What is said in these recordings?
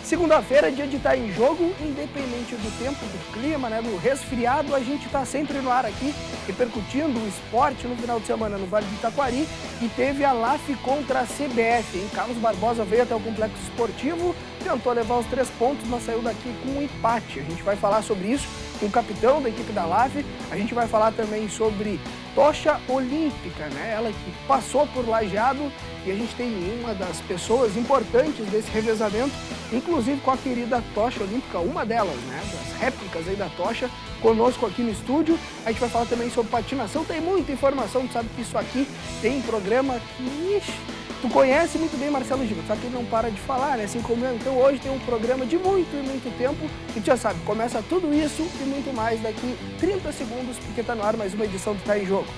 Segunda-feira é dia de estar em jogo, independente do tempo, do clima, né, do resfriado, a gente está sempre no ar aqui, repercutindo o esporte no final de semana no Vale do Itaquari, e teve a LAF contra a CBF, hein? Carlos Barbosa veio até o Complexo Esportivo, tentou levar os 3 pontos, mas saiu daqui com um empate. A gente vai falar sobre isso com o capitão da equipe da LAF, a gente vai falar também sobre tocha olímpica, né? Ela que passou por Lajeado, e a gente tem uma das pessoas importantes desse revezamento, inclusive com a querida tocha olímpica, uma delas, né, das réplicas aí da tocha, conosco aqui no estúdio. A gente vai falar também sobre patinação, tem muita informação, tu sabe que isso aqui tem programa que... Tu conhece muito bem Marcelo Giba, só que ele não para de falar, né, assim como eu. Então hoje tem um programa de muito e muito tempo, e tu já sabe, começa tudo isso e muito mais daqui 30 segundos, porque tá no ar mais uma edição do Tá em Jogo.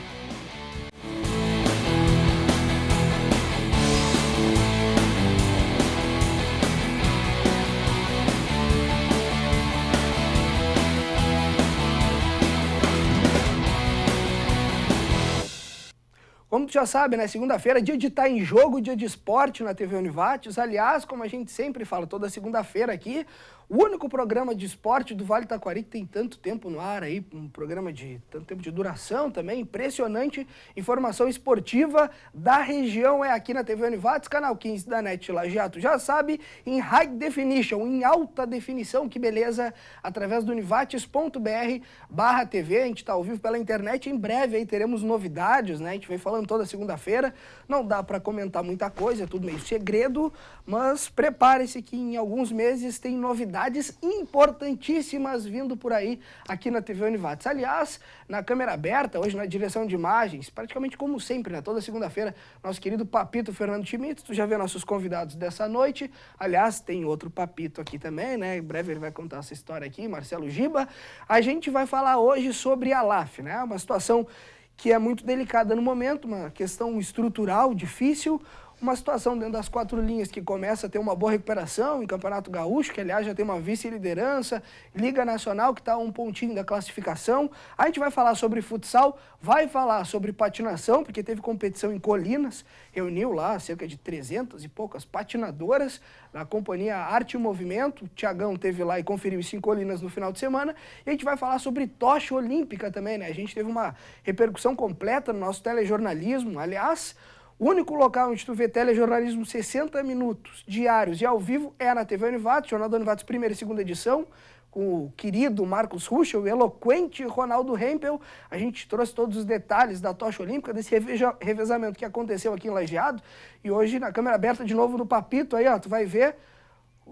Como tu já sabe, né, segunda-feira é dia de estar em jogo, dia de esporte na TV Univates. Aliás, como a gente sempre fala, toda segunda-feira aqui, o único programa de esporte do Vale do Itaquari que tem tanto tempo no ar aí, um programa de tanto tempo de duração também, impressionante. Informação esportiva da região é aqui na TV Univates, canal 15 da NET Lajeado. Já sabe, em high definition, em alta definição, que beleza, através do univates.br/TV. A gente está ao vivo pela internet, em breve aí teremos novidades, né? A gente vem falando toda segunda-feira, não dá para comentar muita coisa, é tudo meio segredo, mas prepare-se que em alguns meses tem novidades importantíssimas vindo por aí aqui na TV Univates. Aliás, na câmera aberta, hoje na direção de imagens, praticamente como sempre, né? Toda segunda-feira, nosso querido Papito Fernando Schmidt, tu já vê nossos convidados dessa noite. Aliás, tem outro Papito aqui também, né? Em breve ele vai contar essa história aqui, Marcelo Giba. A gente vai falar hoje sobre a LAF, né? Uma situação que é muito delicada no momento, uma questão estrutural difícil, uma situação dentro das 4 linhas que começa a ter uma boa recuperação em Campeonato Gaúcho, que aliás já tem uma vice-liderança, Liga Nacional que está a 1 pontinho da classificação. A gente vai falar sobre futsal, vai falar sobre patinação, porque teve competição em Colinas, reuniu lá cerca de 300 e poucas patinadoras na companhia Arte e Movimento. O Tiagão teve lá e conferiu isso em Colinas no final de semana. E a gente vai falar sobre tocha olímpica também, né? A gente teve uma repercussão completa no nosso telejornalismo, aliás... O único local onde tu vê telejornalismo 60 minutos diários e ao vivo é na TV Univates, Jornal da Univates, primeira e segunda edição, com o querido Marcos Ruschel, o eloquente Ronaldo Hempel. A gente trouxe todos os detalhes da tocha olímpica, desse revezamento que aconteceu aqui em Lajeado. E hoje, na câmera aberta de novo no Papito, aí ó, tu vai ver...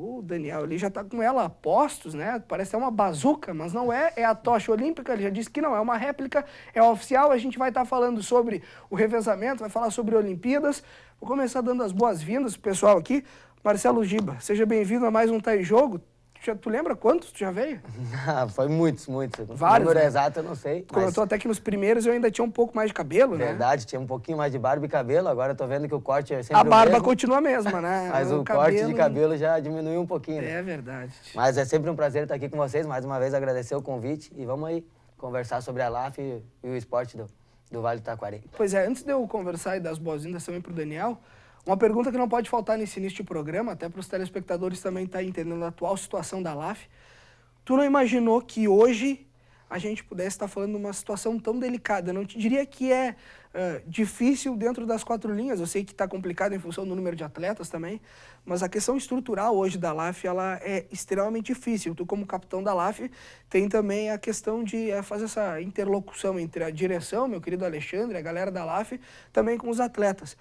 O Daniel, ele já tá com ela a postos, né? Parece uma bazuca, mas não é. É a tocha olímpica, ele já disse que não, é uma réplica, é oficial. A gente vai estar falando sobre o revezamento, vai falar sobre Olimpíadas. Vou começar dando as boas-vindas pro pessoal aqui. Marcelo Giba, seja bem-vindo a mais um Tá em Jogo. Tu lembra quantos tu já veio? Foi muitos. Vários, o número né? exato eu não sei. Tu comentou até que nos primeiros eu ainda tinha um pouco mais de cabelo, né? Verdade, tinha um pouquinho mais de barba e cabelo, agora eu tô vendo que o corte é sempre a barba o mesmo, continua a mesma, né? mas o corte de cabelo já diminuiu um pouquinho. Né? É verdade. Mas é sempre um prazer estar aqui com vocês, mais uma vez agradecer o convite e vamos aí conversar sobre a LAF e o esporte do Vale do Itaquari. Pois é, antes de eu conversar e dar as boas-vindas também pro Daniel, uma pergunta que não pode faltar nesse início de programa, até para os telespectadores também estarem entendendo a atual situação da LAF. Tu não imaginou que hoje a gente pudesse estar falando de uma situação tão delicada? Eu não te diria que é difícil dentro das 4 linhas, eu sei que está complicado em função do número de atletas também, mas a questão estrutural hoje da LAF ela é extremamente difícil. Tu, como capitão da LAF, tem também a questão de fazer essa interlocução entre a direção, meu querido Alexandre, a galera da LAF, também com os atletas.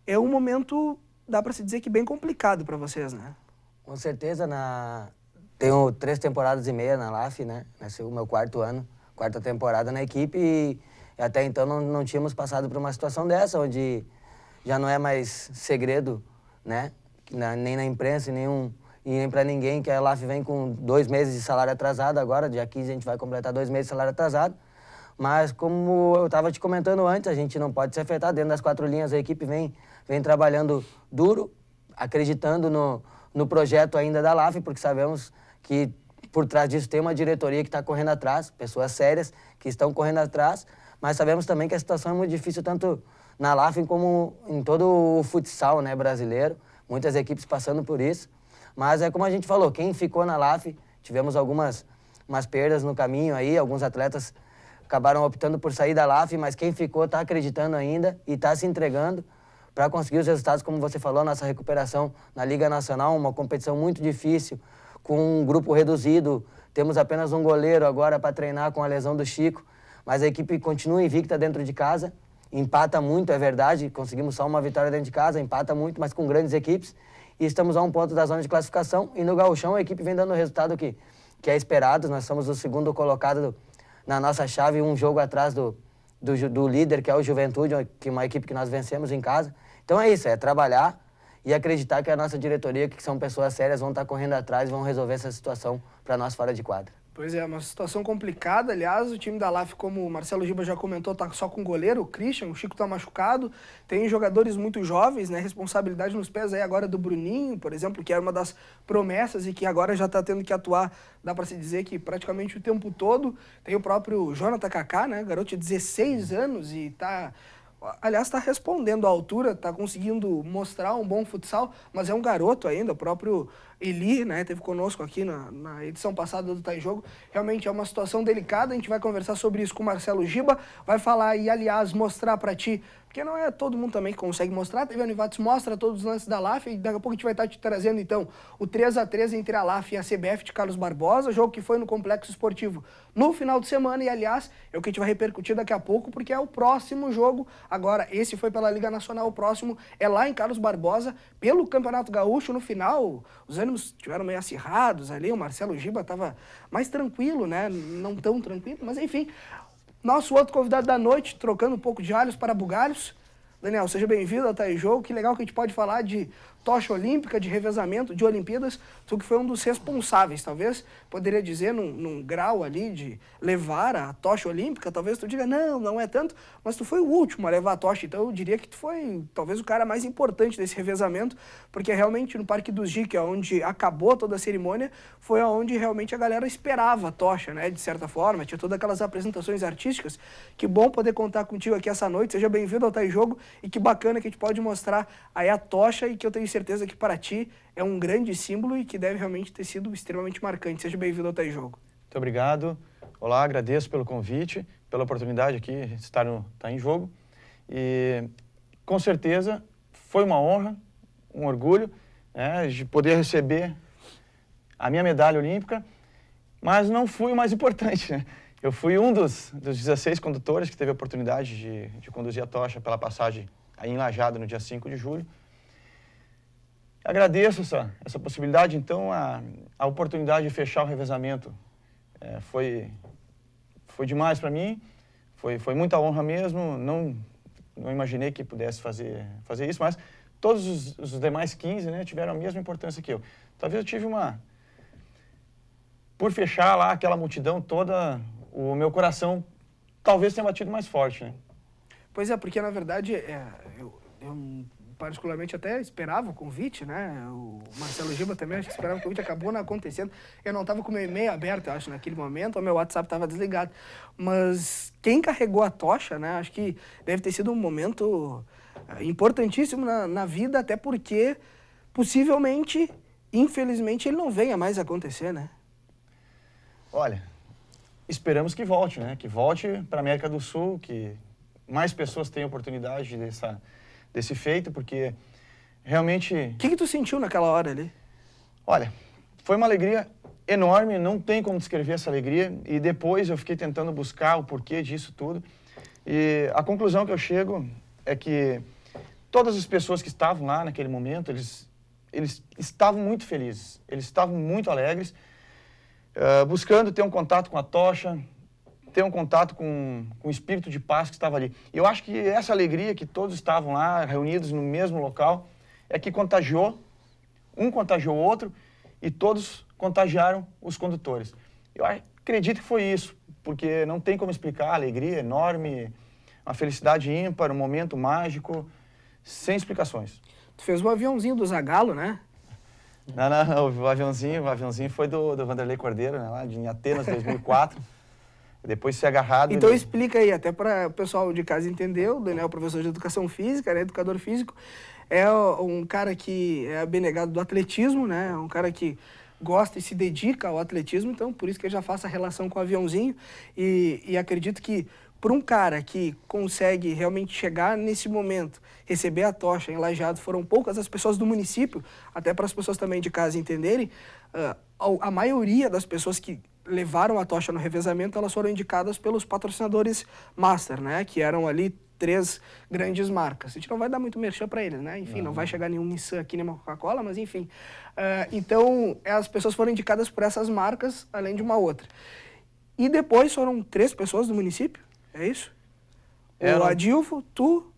É um momento, dá para se dizer que bem complicado para vocês, né? Com certeza, tenho 3 temporadas e meia na LAF, né? Esse é o meu 4º ano, 4ª temporada na equipe e até então não tínhamos passado por uma situação dessa, onde já não é mais segredo, né? Nem na imprensa, e nem para ninguém, que a LAF vem com 2 meses de salário atrasado agora, dia 15 a gente vai completar 2 meses de salário atrasado. Mas como eu estava te comentando antes, a gente não pode se afetar, dentro das 4 linhas a equipe vem trabalhando duro, acreditando no projeto ainda da LAF, porque sabemos que por trás disso tem uma diretoria que está correndo atrás, pessoas sérias que estão correndo atrás, mas sabemos também que a situação é muito difícil tanto na LAF como em todo o futsal, né, brasileiro, muitas equipes passando por isso, Mas é como a gente falou, quem ficou na LAF, tivemos umas perdas no caminho aí, alguns atletas acabaram optando por sair da LAF, mas quem ficou está acreditando ainda e está se entregando para conseguir os resultados, como você falou, nossa recuperação na Liga Nacional, uma competição muito difícil, com um grupo reduzido, temos apenas um goleiro agora para treinar com a lesão do Chico, mas a equipe continua invicta dentro de casa, empata muito, é verdade, conseguimos só uma vitória dentro de casa, empata muito, mas com grandes equipes, e estamos a um ponto da zona de classificação, e no Gauchão a equipe vem dando o resultado que é esperado, nós somos o segundo colocado na nossa chave, um jogo atrás do líder, que é o Juventude, que é uma equipe que nós vencemos em casa. Então é isso, é trabalhar e acreditar que a nossa diretoria, que são pessoas sérias, vão estar correndo atrás e vão resolver essa situação para nós fora de quadra. Pois é, uma situação complicada. Aliás, o time da LAF, como o Marcelo Giba já comentou, tá só com goleiro, o Christian, o Chico tá machucado. Tem jogadores muito jovens, né? Responsabilidade nos pés aí agora do Bruninho, por exemplo, que era uma das promessas e que agora já tá tendo que atuar, dá para se dizer que praticamente o tempo todo. Tem o próprio Jonathan Kaká, né? Garoto de 16 anos e tá... Aliás, está respondendo à altura, está conseguindo mostrar um bom futsal, mas é um garoto ainda, o próprio Eli, né, teve conosco aqui na edição passada do Tá em Jogo. Realmente é uma situação delicada, a gente vai conversar sobre isso com o Marcelo Giba, vai falar e, aliás, mostrar para ti, porque não é todo mundo também que consegue mostrar, a TV Univates mostra todos os lances da LAF, e daqui a pouco a gente vai estar te trazendo, então, o 3-3 entre a LAF e a CBF de Carlos Barbosa, jogo que foi no Complexo Esportivo no final de semana, e, aliás, é o que a gente vai repercutir daqui a pouco, porque é o próximo jogo. Agora, esse foi pela Liga Nacional, o próximo é lá em Carlos Barbosa, pelo Campeonato Gaúcho. No final, os ânimos estiveram meio acirrados ali, o Marcelo Giba estava mais tranquilo, né? Não tão tranquilo, mas enfim. Nosso outro convidado da noite, trocando um pouco de alhos para bugalhos. Daniel, seja bem-vindo ao Tá em Jogo. Que legal que a gente pode falar de tocha olímpica, de revezamento, de Olimpíadas. Tu que foi um dos responsáveis, talvez, poderia dizer, num grau ali de levar a tocha olímpica. Talvez tu diga, não é tanto, mas tu foi o último a levar a tocha. Então eu diria que tu foi talvez o cara mais importante desse revezamento, porque realmente no Parque dos Jic, onde acabou toda a cerimônia, foi onde realmente a galera esperava a tocha, né? De certa forma, tinha todas aquelas apresentações artísticas. Que bom poder contar contigo aqui essa noite. Seja bem-vindo ao Tá em Jogo e que bacana que a gente pode mostrar aí a tocha e que eu tenho certeza que para ti é um grande símbolo e que deve realmente ter sido extremamente marcante. Seja bem-vindo ao Tá em Jogo. Muito obrigado. Olá, agradeço pelo convite, pela oportunidade aqui de estar no Tá em Jogo. E com certeza foi uma honra, um orgulho, né, de poder receber a minha medalha olímpica, mas não fui o mais importante, né? Eu fui um dos 16 condutores que teve a oportunidade de conduzir a tocha pela passagem aí em Lajeado no dia 5 de julho. Agradeço essa possibilidade, então, a oportunidade de fechar o revezamento foi demais para mim, foi muita honra mesmo, não imaginei que pudesse fazer isso, mas todos os demais 15, né, tiveram a mesma importância que eu. Talvez eu tive por fechar lá aquela multidão toda, o meu coração talvez tenha batido mais forte, né? Pois é, porque na verdade eu particularmente até esperava o convite, né? O Marcelo Giba também acho que esperava o convite, acabou não acontecendo. Eu não estava com o meu e-mail aberto, eu acho, naquele momento, o meu WhatsApp estava desligado. Mas quem carregou a tocha, né? Acho que deve ter sido um momento importantíssimo na vida, até porque possivelmente, infelizmente, ele não venha mais acontecer, né? Olha, esperamos que volte, né? Que volte para a América do Sul, que mais pessoas tenham oportunidade desse feito, porque realmente... O que tu sentiu naquela hora ali? Olha, foi uma alegria enorme, não tem como descrever essa alegria, e depois eu fiquei tentando buscar o porquê disso tudo, e a conclusão que eu chego é que todas as pessoas que estavam lá naquele momento, eles estavam muito felizes, eles estavam muito alegres, buscando ter um contato com a tocha, ter um contato com o espírito de paz que estava ali. Eu acho que essa alegria que todos estavam lá, reunidos no mesmo local, é que contagiou, um contagiou o outro, e todos contagiaram os condutores. Eu acredito que foi isso, porque não tem como explicar a alegria enorme, uma felicidade ímpar, um momento mágico, sem explicações. Tu fez o aviãozinho do Zagallo, né? Não, o aviãozinho foi do Vanderlei Cordeiro, né, lá em Atenas, 2004. Depois de ser agarrado... Então explica aí, até para o pessoal de casa entender, o Daniel é professor de educação física, né, educador físico, é um cara que é abnegado do atletismo, né, um cara que gosta e se dedica ao atletismo, então por isso que ele já faz a relação com o aviãozinho, e acredito que por um cara que consegue realmente chegar nesse momento, receber a tocha em Lajeado, foram poucas as pessoas do município, até para as pessoas também de casa entenderem, a maioria das pessoas que levaram a tocha no revezamento, elas foram indicadas pelos patrocinadores Master, né, que eram ali 3 grandes marcas. A gente não vai dar muito merchan para eles, né? Enfim, não vai chegar nenhum Nissan aqui, nem uma Coca-Cola, mas enfim. Então, as pessoas foram indicadas por essas marcas, além de uma outra. E depois foram 3 pessoas do município, é isso? O Adilfo, tu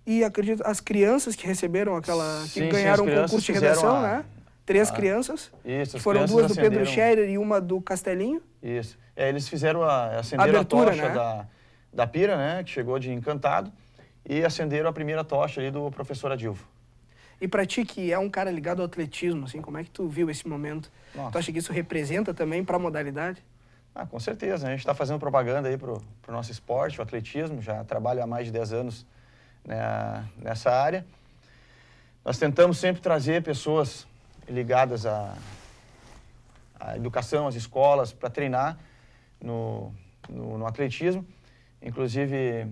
e acredito as crianças que receberam aquela... que Sim, ganharam sim, o concurso de redação, né? 3 crianças. Isso, foram 2 do Pedro Scherer e uma do Castelinho. Isso. Eles fizeram acenderam abertura, a tocha, né? da Pira, né, que chegou de Encantado, e acenderam a primeira tocha ali do professor Adilvo. E pra ti, que é um cara ligado ao atletismo, assim, como é que tu viu esse momento? Nossa. Tu acha que isso representa também para a modalidade? Com certeza, a gente está fazendo propaganda aí pro nosso esporte, o atletismo, já trabalho há mais de 10 anos, né, nessa área. Nós tentamos sempre trazer pessoas ligadas à educação, às escolas, para treinar no atletismo. Inclusive,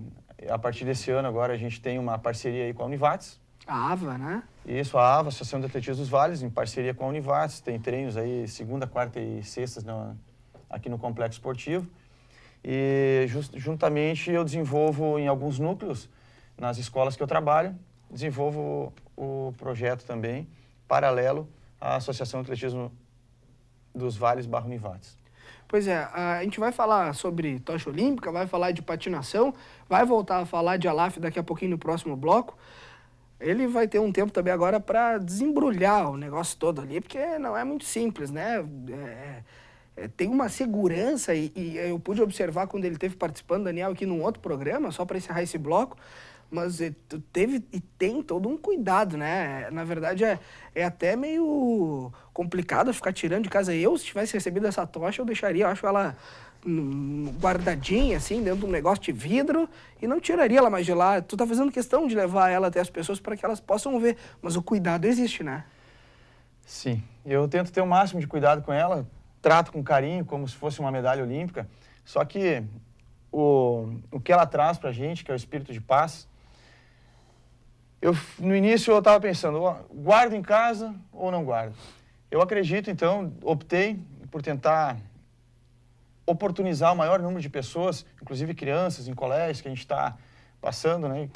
a partir desse ano agora, a gente tem uma parceria aí com a Univates. A AVA, né? Isso, a AVA, Associação de Atletismo dos Vales, em parceria com a Univates. Tem treinos aí segunda, quarta e sextas aqui no Complexo Esportivo. E juntamente eu desenvolvo em alguns núcleos, nas escolas que eu trabalho, desenvolvo o projeto também, paralelo à Associação de Atletismo dos Vales / Univates. Pois é, a gente vai falar sobre tocha olímpica, vai falar de patinação, vai voltar a falar de Alaf daqui a pouquinho no próximo bloco. Ele vai ter um tempo também agora para desembrulhar o negócio todo ali, porque não é muito simples, né? Tem uma segurança e eu pude observar quando ele esteve participando, Daniel, aqui num outro programa, só para encerrar esse bloco, mas teve e tem todo um cuidado, né? Na verdade, é até meio complicado ficar tirando de casa. Eu, se tivesse recebido essa tocha, eu deixaria, eu acho ela guardadinha, assim, dentro de um negócio de vidro e não tiraria ela mais de lá. Tu tá fazendo questão de levar ela até as pessoas para que elas possam ver, mas o cuidado existe, né? Sim, eu tento ter o máximo de cuidado com ela, trato com carinho, como se fosse uma medalha olímpica, só que o que ela traz pra gente, que é o espírito de paz, no início eu estava pensando, guardo em casa ou não guardo? Eu acredito, então, optei por tentar oportunizar o maior número de pessoas, inclusive crianças em colégios que a gente está passando, né?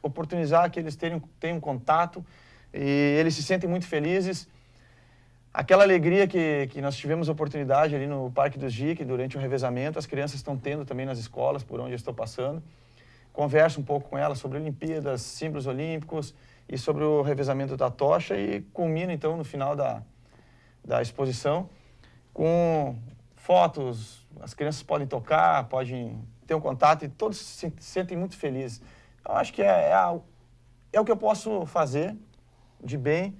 Oportunizar que eles tenham contato e eles se sentem muito felizes. Aquela alegria que nós tivemos a oportunidade ali no Parque dos GIC durante o revezamento, as crianças estão tendo também nas escolas por onde eu estou passando. Converso um pouco com elas sobre Olimpíadas, símbolos olímpicos e sobre o revezamento da tocha e culmino, então, no final da exposição com fotos. As crianças podem tocar, podem ter um contato e todos se sentem muito felizes. Eu acho que é o que eu posso fazer de bem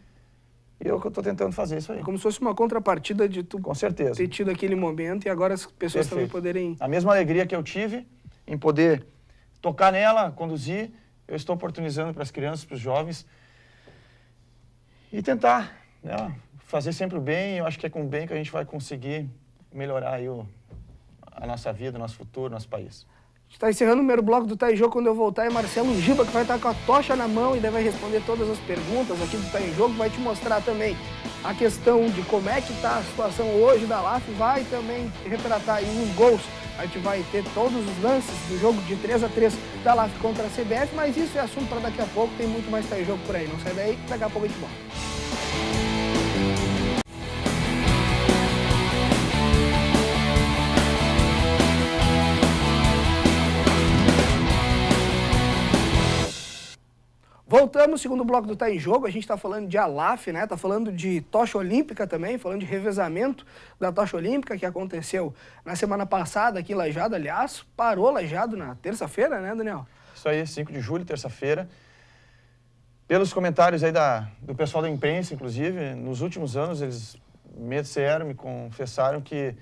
e é o que eu estou tentando fazer, isso aí. Como se fosse uma contrapartida de tu com certeza ter tido aquele momento e agora as pessoas também poderem... A mesma alegria que eu tive em poder tocar nela, conduzir, eu estou oportunizando para as crianças, para os jovens e tentar, né, fazer sempre o bem. Eu acho que é com o bem que a gente vai conseguir melhorar aí a nossa vida, nosso futuro, nosso país. A gente está encerrando o primeiro bloco do Tá em Jogo. Quando eu voltar é Marcelo Giba, que vai estar com a tocha na mão e daí vai responder todas as perguntas aqui do Tá em Jogo. Vai te mostrar também a questão de como é que está a situação hoje da LAF. Vai também retratar aí os gols. A gente vai ter todos os lances do jogo de 3-3 da LAF contra a CBF. Mas isso é assunto para daqui a pouco. Tem muito mais Tá em Jogo por aí. Não sai daí, daqui a pouco a gente volta. Voltamos, segundo bloco do Tá em Jogo. A gente está falando de Alaf, né? Tá falando de tocha olímpica também, falando de revezamento da tocha olímpica que aconteceu na semana passada aqui em Lajeado. Aliás, parou Lajeado na terça-feira, né, Daniel? Isso aí, 5 de julho, terça-feira. Pelos comentários aí do pessoal da imprensa, inclusive, nos últimos anos eles me disseram, me confessaram que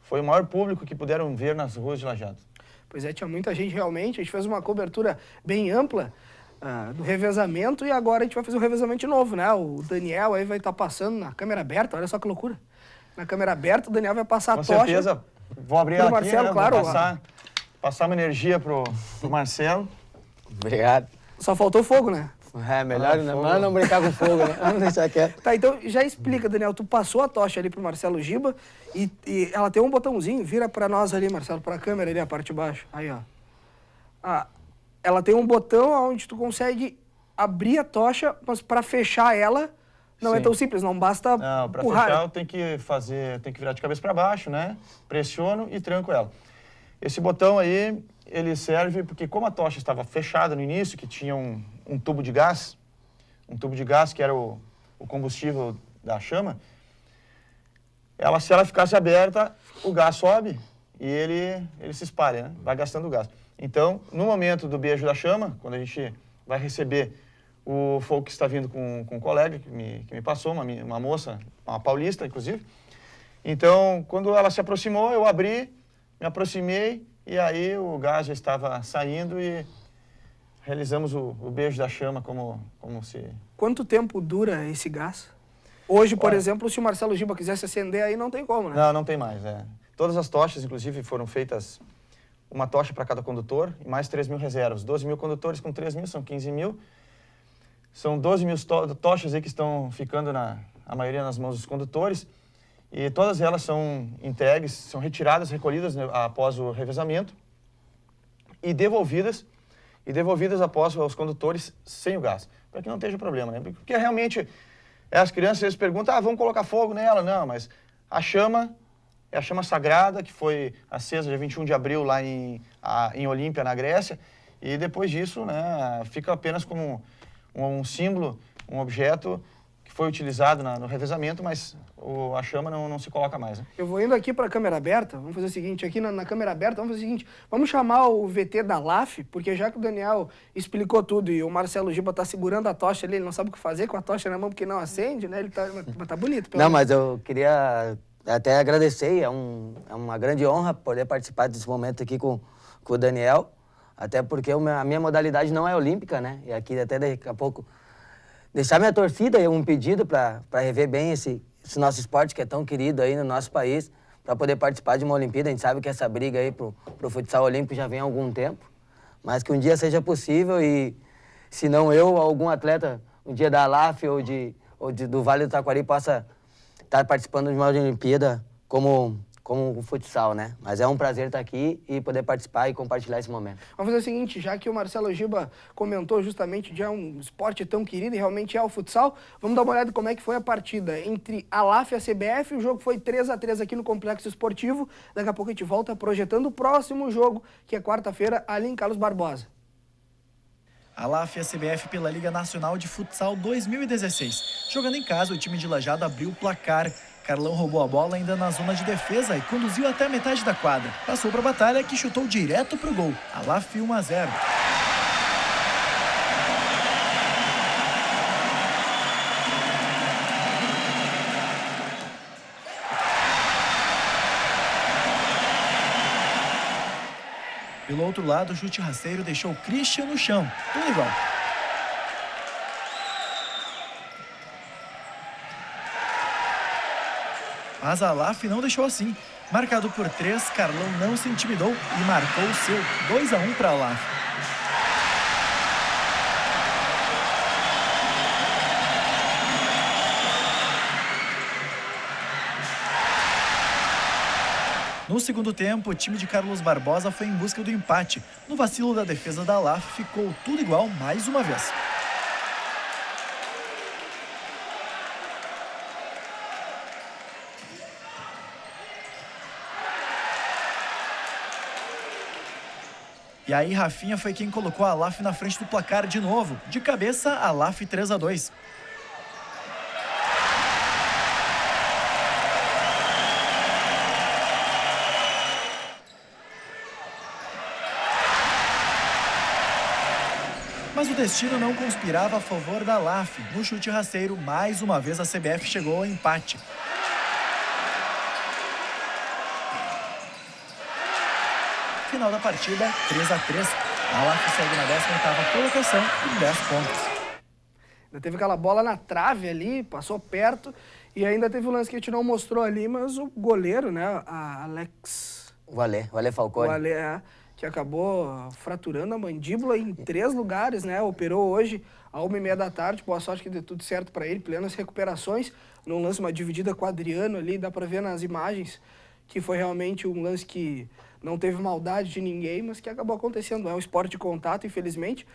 foi o maior público que puderam ver nas ruas de Lajeado. Pois é, tinha muita gente realmente, a gente fez uma cobertura bem ampla do revezamento e agora a gente vai fazer um revezamento de novo, né? O Daniel aí vai estar passando na câmera aberta, olha só que loucura. Na câmera aberta, o Daniel vai passar a tocha. Com certeza, vou abrir ela aqui, Marcelo, né? claro. Vou passar uma energia pro Marcelo. Obrigado. Só faltou fogo, né? É, melhor não brincar com fogo, né? Vamos deixar quieto. Tá, então já explica, Daniel, tu passou a tocha ali pro Marcelo Giba e ela tem um botãozinho, vira pra nós ali, Marcelo, pra câmera ali, a parte de baixo. Aí, ó. Ela tem um botão onde tu consegue abrir a tocha, mas pra fechar ela não é tão simples, não basta Não, pra empurrar. fechar eu tenho que virar de cabeça pra baixo, né? Pressiono e tranco ela. Esse botão aí, ele serve porque como a tocha estava fechada no início, que tinha um tubo de gás que era o combustível da chama, se ela ficasse aberta, o gás sobe e ele se espalha, né? Vai gastando gás. Então, no momento do beijo da chama, quando a gente vai receber o fogo que está vindo com um colega que me passou, uma moça, uma paulista, inclusive. Então, quando ela se aproximou, eu me aproximei e aí o gás já estava saindo e realizamos o beijo da chama como se... Quanto tempo dura esse gás? Hoje, por exemplo, se o Marcelo Giba quisesse acender aí, não tem como, né? Não tem mais, Todas as tochas, inclusive, foram feitas uma tocha para cada condutor e mais 3.000 reservas. 12.000 condutores com 3.000, são 15.000. São 12.000 tochas aí que estão ficando, a maioria nas mãos dos condutores. E todas elas são entregues, são retiradas, recolhidas, né, após o revezamento e devolvidas após os condutores sem o gás, para que não esteja problema, né? Porque realmente as crianças eles perguntam, vamos colocar fogo nela? Não, mas a chama é a chama sagrada que foi acesa dia 21 de abril lá em Olímpia, na Grécia, e depois disso, né, fica apenas como um símbolo, um objeto que foi utilizado no revezamento, mas a chama não se coloca mais. Né? Eu vou indo aqui para a câmera aberta, vamos fazer o seguinte, aqui na câmera aberta, vamos fazer o seguinte, vamos chamar o VT da LAF, porque já que o Daniel explicou tudo e o Marcelo Giba tá segurando a tocha ali, ele não sabe o que fazer com a tocha na mão porque não acende, né? Ele tá bonito. Não, mas eu queria até agradecer, é uma grande honra poder participar desse momento aqui com o Daniel, até porque a minha modalidade não é olímpica, né? E aqui até daqui a pouco deixar minha torcida e um pedido para rever bem esse nosso esporte que é tão querido aí no nosso país, para poder participar de uma Olimpíada. A gente sabe que essa briga aí pro futsal olímpico já vem há algum tempo, mas que um dia seja possível e, se não eu, algum atleta, um dia da LAF ou do Vale do Taquari possa estar participando de uma Olimpíada como o futsal, né? Mas é um prazer estar aqui e poder participar e compartilhar esse momento. Vamos fazer o seguinte, já que o Marcelo Giba comentou justamente de um esporte tão querido e realmente é o futsal, vamos dar uma olhada como é que foi a partida entre a LAF e a CBF. O jogo foi 3-3 aqui no Complexo Esportivo. Daqui a pouco a gente volta projetando o próximo jogo, que é quarta-feira, ali em Carlos Barbosa. A LAF e a CBF pela Liga Nacional de Futsal 2016. Jogando em casa, o time de Lajeado abriu o placar. Carlão roubou a bola ainda na zona de defesa e conduziu até a metade da quadra. Passou para a Batalha, que chutou direto para o gol. A LAF 1-0. Pelo outro lado, o chute rasteiro deixou o Christian no chão. Tudo igual. Mas a LAF não deixou assim. Marcado por 3, Carlão não se intimidou e marcou o seu 2-1 para a LAF. No segundo tempo, o time de Carlos Barbosa foi em busca do empate. No vacilo da defesa da LAF, ficou tudo igual mais uma vez. E aí, Rafinha foi quem colocou a LAF na frente do placar de novo. De cabeça, a LAF 3-2. Mas o destino não conspirava a favor da LAF. No chute rasteiro, mais uma vez a CBF chegou ao empate. Final da partida, 3-3. A LAF segue na 18ª colocação com 10 pontos. Ainda teve aquela bola na trave ali, passou perto. E ainda teve o lance que a gente não mostrou ali, mas o goleiro, né, a Alex... O Alê Falcone. O Alê, que acabou fraturando a mandíbula em 3 lugares, né? Operou hoje, à 1h30 da tarde. Boa sorte que dê tudo certo para ele, plenas recuperações. Num lance, uma dividida com o Adriano ali, dá para ver nas imagens que foi realmente um lance que não teve maldade de ninguém, mas que acabou acontecendo. É um esporte de contato, infelizmente,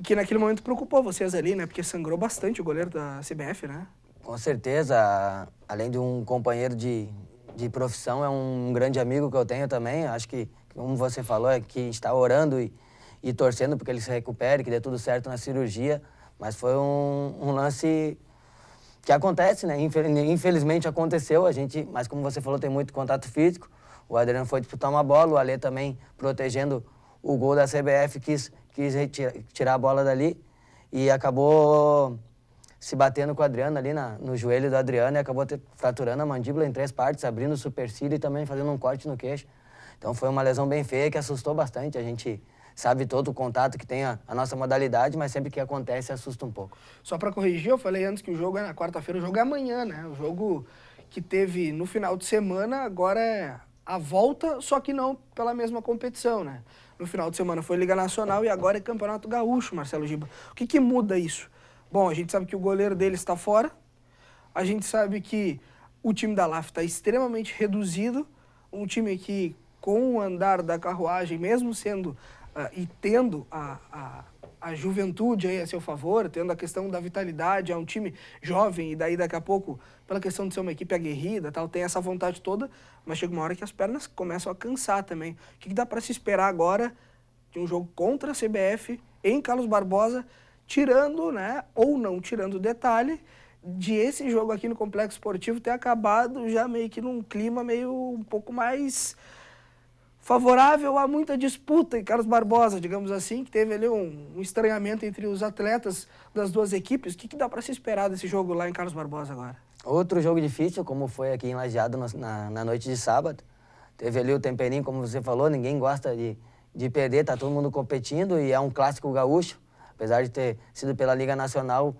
que naquele momento preocupou vocês ali, né? Porque sangrou bastante o goleiro da CBF, né? Com certeza, além de um companheiro de profissão, é um grande amigo que eu tenho também. Acho que, como você falou, é que a gente está orando e torcendo porque ele se recupere, que dê tudo certo na cirurgia. Mas foi um lance que acontece, né? Infelizmente aconteceu, mas como você falou, tem muito contato físico. O Adriano foi disputar uma bola, o Alê também protegendo o gol da CBF, quis tirar a bola dali e acabou se batendo com o Adriano ali no joelho do Adriano e acabou fraturando a mandíbula em 3 partes, abrindo o supercílio e também fazendo um corte no queixo. Então foi uma lesão bem feia que assustou bastante. A gente sabe todo o contato que tem a nossa modalidade, mas sempre que acontece assusta um pouco. Só para corrigir, eu falei antes que o jogo é na quarta-feira, o jogo é amanhã, né? O jogo que teve no final de semana, agora é a volta, só que não pela mesma competição, né? No final de semana foi Liga Nacional e agora é Campeonato Gaúcho, Marcelo Giba. O que muda isso? Bom, a gente sabe que o goleiro dele está fora, a gente sabe que o time da LAF está extremamente reduzido, um time que, com o andar da carruagem, mesmo sendo e tendo a juventude aí a seu favor, tendo a questão da vitalidade, é um time jovem e daí daqui a pouco, pela questão de ser uma equipe aguerrida, tal, tem essa vontade toda, mas chega uma hora que as pernas começam a cansar também. O que dá para se esperar agora de um jogo contra a CBF em Carlos Barbosa, tirando, né, ou não tirando o detalhe de esse jogo aqui no Complexo Esportivo ter acabado já meio que num clima meio um pouco mais favorável a muita disputa em Carlos Barbosa, digamos assim, que teve ali um estranhamento entre os atletas das duas equipes. O que dá para se esperar desse jogo lá em Carlos Barbosa agora? Outro jogo difícil, como foi aqui em Lajeado na noite de sábado. Teve ali o temperinho, como você falou, ninguém gosta de perder, tá todo mundo competindo e é um clássico gaúcho. Apesar de ter sido pela Liga Nacional,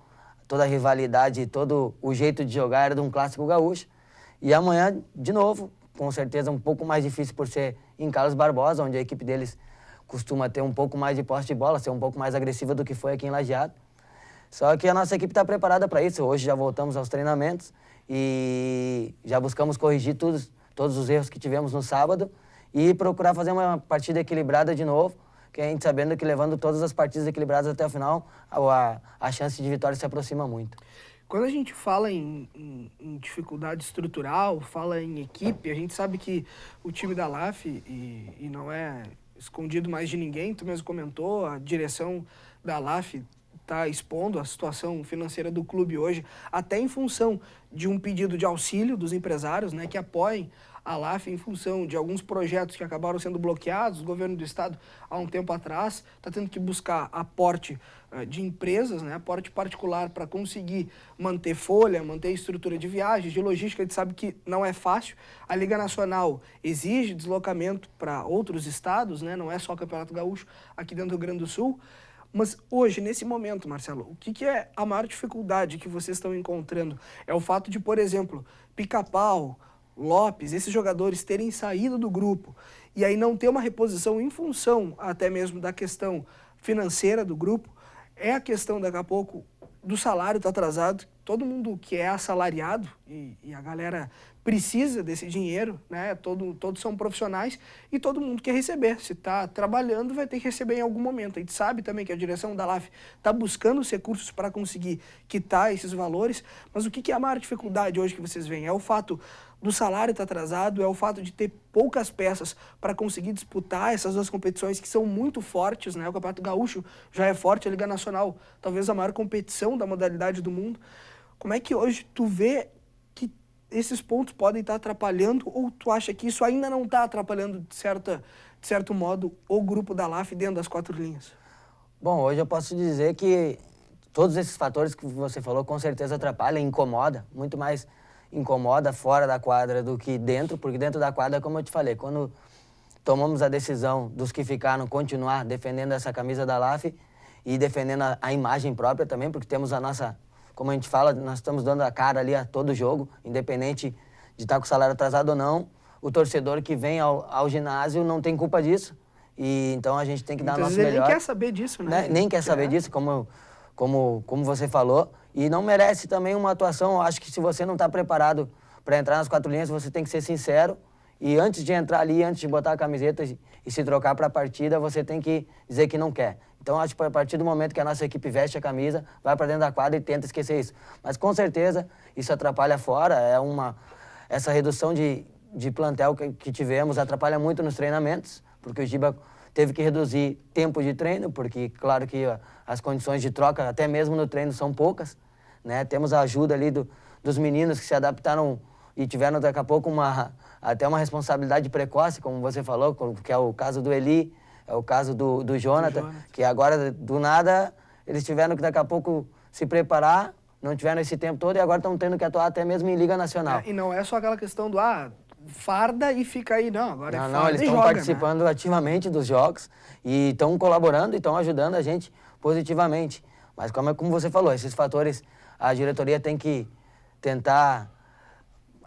toda a rivalidade e todo o jeito de jogar era de um clássico gaúcho. E amanhã, de novo, com certeza um pouco mais difícil por ser em Carlos Barbosa, onde a equipe deles costuma ter um pouco mais de posse de bola, ser um pouco mais agressiva do que foi aqui em Lajeado. Só que a nossa equipe está preparada para isso. Hoje já voltamos aos treinamentos e já buscamos corrigir todos os erros que tivemos no sábado e procurar fazer uma partida equilibrada de novo, que a gente sabendo que levando todas as partidas equilibradas até o final, a chance de vitória se aproxima muito. Quando a gente fala em dificuldade estrutural, fala em equipe, a gente sabe que o time da LAF, e não é escondido mais de ninguém, tu mesmo comentou, a direção da LAF está expondo a situação financeira do clube hoje, até em função de um pedido de auxílio dos empresários, né, que apoiem a LAF em função de alguns projetos que acabaram sendo bloqueados. O governo do estado, há um tempo atrás, está tendo que buscar aporte de empresas, né, aporte particular para conseguir manter folha, manter estrutura de viagens, de logística. A gente sabe que não é fácil. A Liga Nacional exige deslocamento para outros estados, né, não é só o Campeonato Gaúcho aqui dentro do Rio Grande do Sul. Mas hoje, nesse momento, Marcelo, o que é a maior dificuldade que vocês estão encontrando? É o fato de, por exemplo, Pica-Pau, Lopes, esses jogadores terem saído do grupo e aí não ter uma reposição em função até mesmo da questão financeira do grupo, é a questão daqui a pouco do salário está atrasado, todo mundo que é assalariado e a galera precisa desse dinheiro, né? Todos são profissionais e todo mundo quer receber. Se está trabalhando, vai ter que receber em algum momento. A gente sabe também que a direção da LAF está buscando os recursos para conseguir quitar esses valores, mas o que é a maior dificuldade hoje que vocês veem? É o fato do salário estar atrasado, é o fato de ter poucas peças para conseguir disputar essas duas competições que são muito fortes, né? O Campeonato Gaúcho já é forte, a Liga Nacional, talvez a maior competição da modalidade do mundo. Como é que hoje tu vê que esses pontos podem estar atrapalhando, ou tu acha que isso ainda não está atrapalhando, de certo modo, o grupo da LAF dentro das 4 linhas? Bom, hoje eu posso dizer que todos esses fatores que você falou com certeza atrapalham, incomoda, muito mais incomoda fora da quadra do que dentro, porque dentro da quadra, como eu te falei, quando tomamos a decisão dos que ficaram continuar defendendo essa camisa da LAF e defendendo a imagem própria também, porque temos a nossa, como a gente fala, nós estamos dando a cara ali a todo jogo, independente de estar com o salário atrasado ou não. O torcedor que vem ao ginásio não tem culpa disso. E então a gente tem que dar o nosso melhor. Nem quer saber disso, né? Nem quer saber disso, como você falou. E não merece também uma atuação. Eu acho que se você não está preparado para entrar nas 4 linhas, você tem que ser sincero. E antes de entrar ali, antes de botar a camiseta e se trocar para a partida, você tem que dizer que não quer. Então, acho que a partir do momento que a nossa equipe veste a camisa, vai para dentro da quadra e tenta esquecer isso. Mas, com certeza, isso atrapalha fora. Essa redução de plantel que tivemos atrapalha muito nos treinamentos, porque o Giba teve que reduzir tempo de treino, porque, claro que as condições de troca, até mesmo no treino, são poucas, né? Temos a ajuda ali dos meninos que se adaptaram e tiveram, daqui a pouco, até uma responsabilidade precoce, como você falou, que é o caso do Eli, é o caso do Jonathan, que agora, do nada, eles tiveram que, daqui a pouco, se preparar, não tiveram esse tempo todo e agora estão tendo que atuar até mesmo em Liga Nacional. E não é só aquela questão do, farda e fica aí, não. Agora é farda eles e estão joga, participando ativamente dos jogos e estão colaborando e estão ajudando a gente positivamente. Mas como você falou, esses fatores a diretoria tem que tentar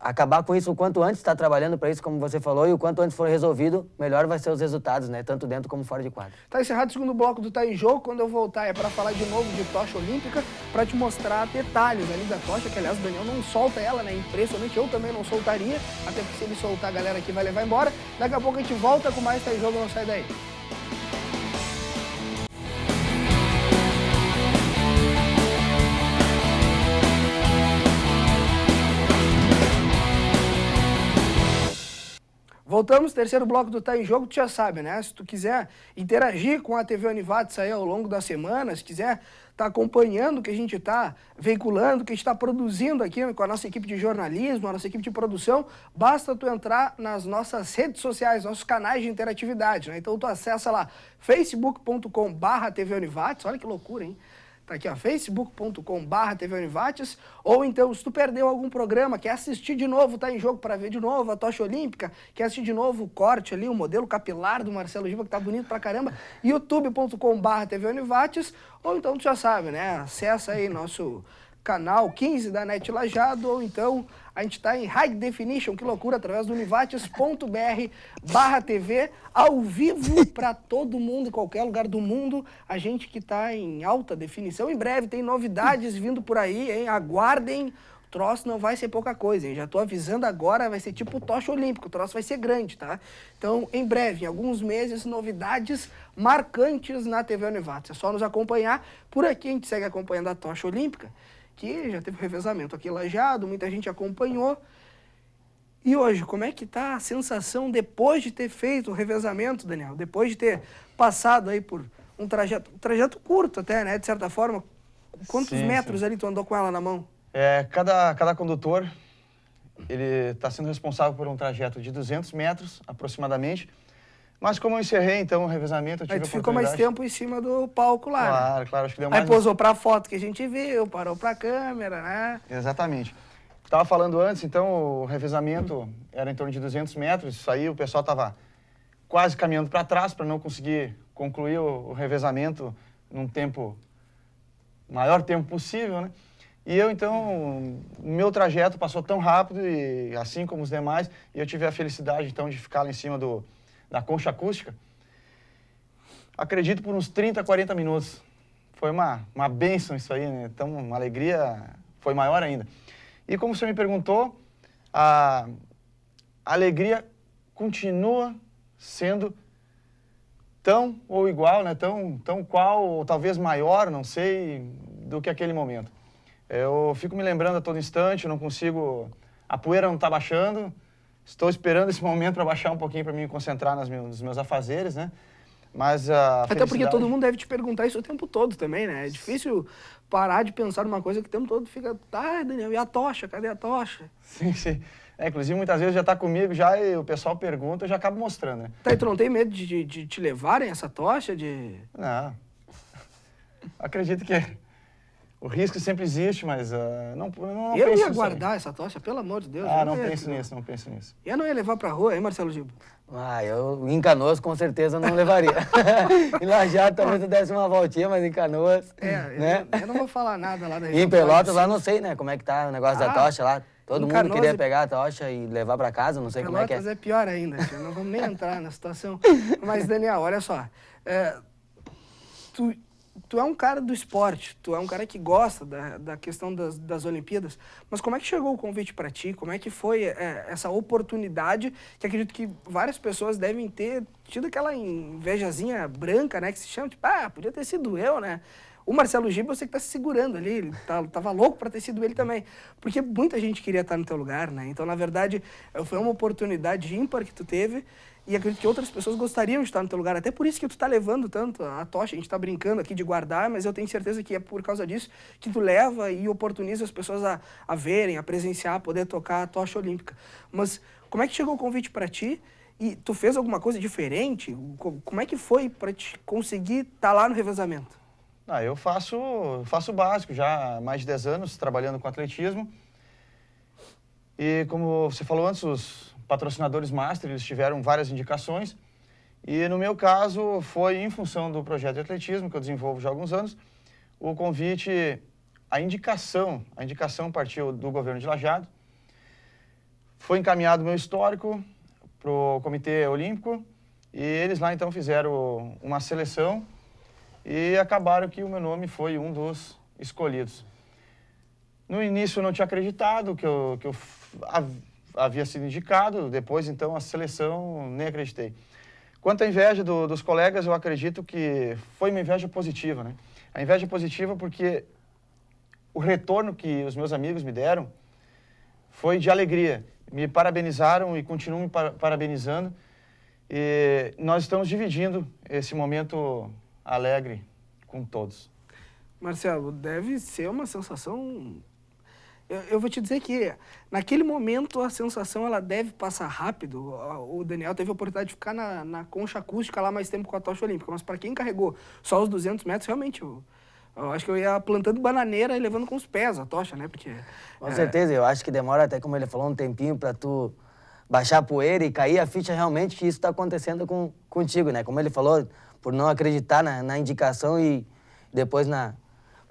acabar com isso o quanto antes, está trabalhando para isso, como você falou, e o quanto antes for resolvido, melhor vai ser os resultados, né? Tanto dentro como fora de quadra. Tá encerrado o segundo bloco do Tá em Jogo. Quando eu voltar é para falar de novo de tocha olímpica, para te mostrar detalhes ali da tocha, que aliás o Daniel não solta ela, né? Impressionante, eu também não soltaria, até porque se ele soltar a galera aqui vai levar embora. Daqui a pouco a gente volta com mais Tá em Jogo, não sai daí. Voltamos, terceiro bloco do Tá em Jogo, tu já sabe, né? Se tu quiser interagir com a TV Univates aí ao longo da semana, se quiser estar acompanhando o que a gente está veiculando, o que a gente está produzindo aqui com a nossa equipe de jornalismo, a nossa equipe de produção, basta tu entrar nas nossas redes sociais, nossos canais de interatividade, né? Então tu acessa lá facebook.com/TV Univates, olha que loucura, hein? Tá aqui, ó, facebook.com/TV Univates, ou então, se tu perdeu algum programa, quer assistir de novo, Tá em Jogo para ver de novo a tocha olímpica, quer assistir de novo o corte ali, o modelo capilar do Marcelo Giba, que tá bonito pra caramba, youtube.com/TV Univates, ou então, tu já sabe, né, acessa aí nosso canal 15 da NET Lajado, ou então a gente está em High Definition, que loucura, através do univates.br/TV, ao vivo para todo mundo, em qualquer lugar do mundo, a gente que está em alta definição. Em breve tem novidades vindo por aí, hein? Aguardem, o troço não vai ser pouca coisa, hein? Já estou avisando agora, vai ser tipo tocha olímpico, o troço vai ser grande, tá? Então, em breve, em alguns meses, novidades marcantes na TV Univates. É só nos acompanhar, por aqui a gente segue acompanhando a tocha olímpica, que já teve revezamento aqui em Lajeado, muita gente acompanhou. E hoje, como é que tá a sensação depois de ter feito o revezamento, Daniel? Depois de ter passado aí por um trajeto curto até, né, de certa forma. Quantos metros ali tu andou com ela na mão? Cada condutor, ele está sendo responsável por um trajeto de 200 metros, aproximadamente. Mas como eu encerrei, então, o revezamento, eu tive a oportunidade... ficou mais tempo em cima do palco lá, Claro, né? claro, acho que deu mais... Aí posou pra foto que a gente viu, parou pra câmera, né? Exatamente. Estava falando antes, então, o revezamento era em torno de 200 metros, isso aí o pessoal estava quase caminhando para trás para não conseguir concluir o revezamento num maior tempo possível, né? E eu, então, o meu trajeto passou tão rápido, e assim como os demais, e eu tive a felicidade, então, de ficar lá em cima da concha acústica, acredito por uns 30, 40 minutos. Foi uma bênção isso aí, né? Então, uma alegria foi maior ainda. E como você me perguntou, a alegria continua sendo tão ou igual, né? Tão qual, ou talvez maior, não sei, do que aquele momento. Eu fico me lembrando a todo instante, não consigo... A poeira não está baixando. Estou esperando esse momento para baixar um pouquinho para me concentrar nos meus afazeres, né? Mas a Até porque todo mundo deve te perguntar isso o tempo todo também, né? É difícil parar de pensar numa coisa que o tempo todo fica... Tá, Daniel, e a tocha? Cadê a tocha? Sim, sim. Inclusive, muitas vezes já está comigo já e o pessoal pergunta, eu já acabo mostrando, né? Tá, e tu não tem medo de te levarem essa tocha? Não. Acredito que O risco sempre existe, mas não Eu penso ia nisso guardar essa tocha, pelo amor de Deus. aí. Não penso nisso, não penso nisso. Eu não ia levar pra rua, hein, Marcelo Giba? Eu em Canoas com certeza não levaria. Em Lajeado talvez eu desse uma voltinha, mas em Canoas, né? Eu não vou falar nada lá da E região. em Pelotas lá não sei, né, como é que tá o negócio da tocha lá. Todo mundo Canoas queria e- pegar a tocha e levar pra casa, não sei como é que é. Pelotas é pior ainda, tia, não vamos nem entrar na situação. Mas, Daniel, olha só. Tu é um cara do esporte, tu é um cara que gosta da questão das Olimpíadas, mas como é que chegou o convite para ti? Como é que foi essa oportunidade que acredito que várias pessoas devem ter tido aquela invejazinha branca, né? Que se chama, tipo, podia ter sido eu, né? O Marcelo Giba, eu sei que tá se segurando ali, ele tava louco para ter sido ele também, porque muita gente queria estar no teu lugar, né? Então, na verdade, foi uma oportunidade ímpar que tu teve e acredito que outras pessoas gostariam de estar no teu lugar. Até por isso que tu tá levando tanto a tocha, a gente tá brincando aqui de guardar, mas eu tenho certeza que é por causa disso que tu leva e oportuniza as pessoas a verem, a presenciar, a poder tocar a tocha olímpica. Mas como é que chegou o convite para ti? E tu fez alguma coisa diferente? Como é que foi para te conseguir estar lá no revezamento? Eu faço o básico já há mais de 10 anos, trabalhando com atletismo. E como você falou antes, os patrocinadores Master, eles tiveram várias indicações. E no meu caso, foi em função do projeto de atletismo, que eu desenvolvo já há alguns anos, o convite, a indicação partiu do governo de Lajeado. Foi encaminhado o meu histórico para o Comitê Olímpico e eles lá então fizeram uma seleção e acabaram que o meu nome foi um dos escolhidos. No início eu não tinha acreditado que eu havia sido indicado, depois então a seleção nem acreditei. Quanto à inveja dos colegas, eu acredito que foi uma inveja positiva, né? A inveja positiva porque o retorno que os meus amigos me deram foi de alegria. Me parabenizaram e continuam me parabenizando. E nós estamos dividindo esse momento alegre com todos. Marcelo, deve ser uma sensação... Eu vou te dizer que naquele momento a sensação ela deve passar rápido. O Daniel teve a oportunidade de ficar na concha acústica lá mais tempo com a tocha olímpica, mas para quem carregou só os 200 metros, realmente, eu acho que eu ia plantando bananeira e levando com os pés a tocha, né? Porque, Com certeza, eu acho que demora até, como ele falou, um tempinho para tu baixar a poeira e cair a ficha realmente que isso está acontecendo contigo, né? Como ele falou, por não acreditar na indicação e depois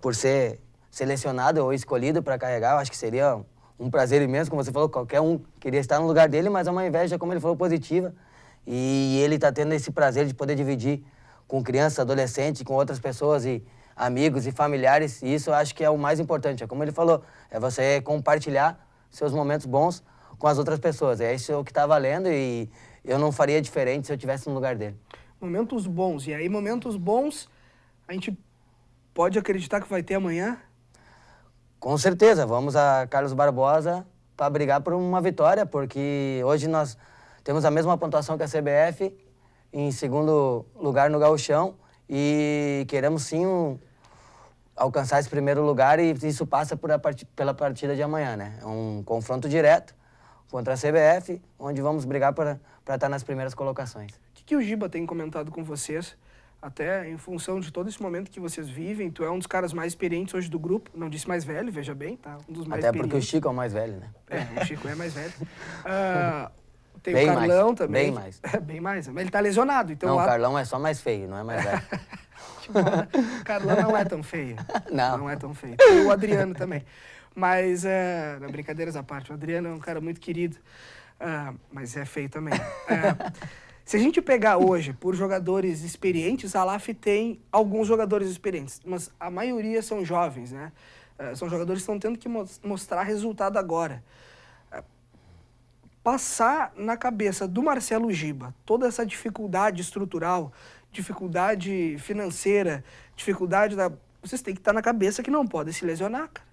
por ser selecionado ou escolhido para carregar, eu acho que seria um prazer imenso, como você falou, qualquer um queria estar no lugar dele, mas é uma inveja, como ele falou, positiva. E ele está tendo esse prazer de poder dividir com crianças, adolescentes, com outras pessoas e amigos e familiares, e isso eu acho que é o mais importante. É como ele falou, é você compartilhar seus momentos bons com as outras pessoas. É isso que está valendo e eu não faria diferente se eu estivesse no lugar dele. Momentos bons. E aí, momentos bons, a gente pode acreditar que vai ter amanhã? Com certeza, vamos a Carlos Barbosa para brigar por uma vitória, porque hoje nós temos a mesma pontuação que a CBF, em segundo lugar no Gauchão, e queremos sim alcançar esse primeiro lugar e isso passa pela partida de amanhã, né? É um confronto direto contra a CBF, onde vamos brigar para estar nas primeiras colocações. O que o Giba tem comentado com vocês? Até em função de todo esse momento que vocês vivem, tu é um dos caras mais experientes hoje do grupo, não disse mais velho, veja bem, tá? Um dos mais Até porque o experientes. Chico é o mais velho, né? O Chico é mais velho. Tem Bem o Carlão mais, também. bem mais. Bem mais, mas ele tá lesionado, então... Não, o Carlão é só mais feio, não é mais velho. O Carlão não é tão feio. Não. Não é tão feio. Tem o Adriano também. Mas, brincadeiras à parte, o Adriano é um cara muito querido, mas é feio também. Se a gente pegar hoje por jogadores experientes, a LAF tem alguns jogadores experientes, mas a maioria são jovens, né? São jogadores que estão tendo que mostrar resultado agora. Passar na cabeça do Marcelo Giba toda essa dificuldade estrutural, dificuldade financeira, dificuldade da... Vocês têm que estar na cabeça que não podem se lesionar, cara.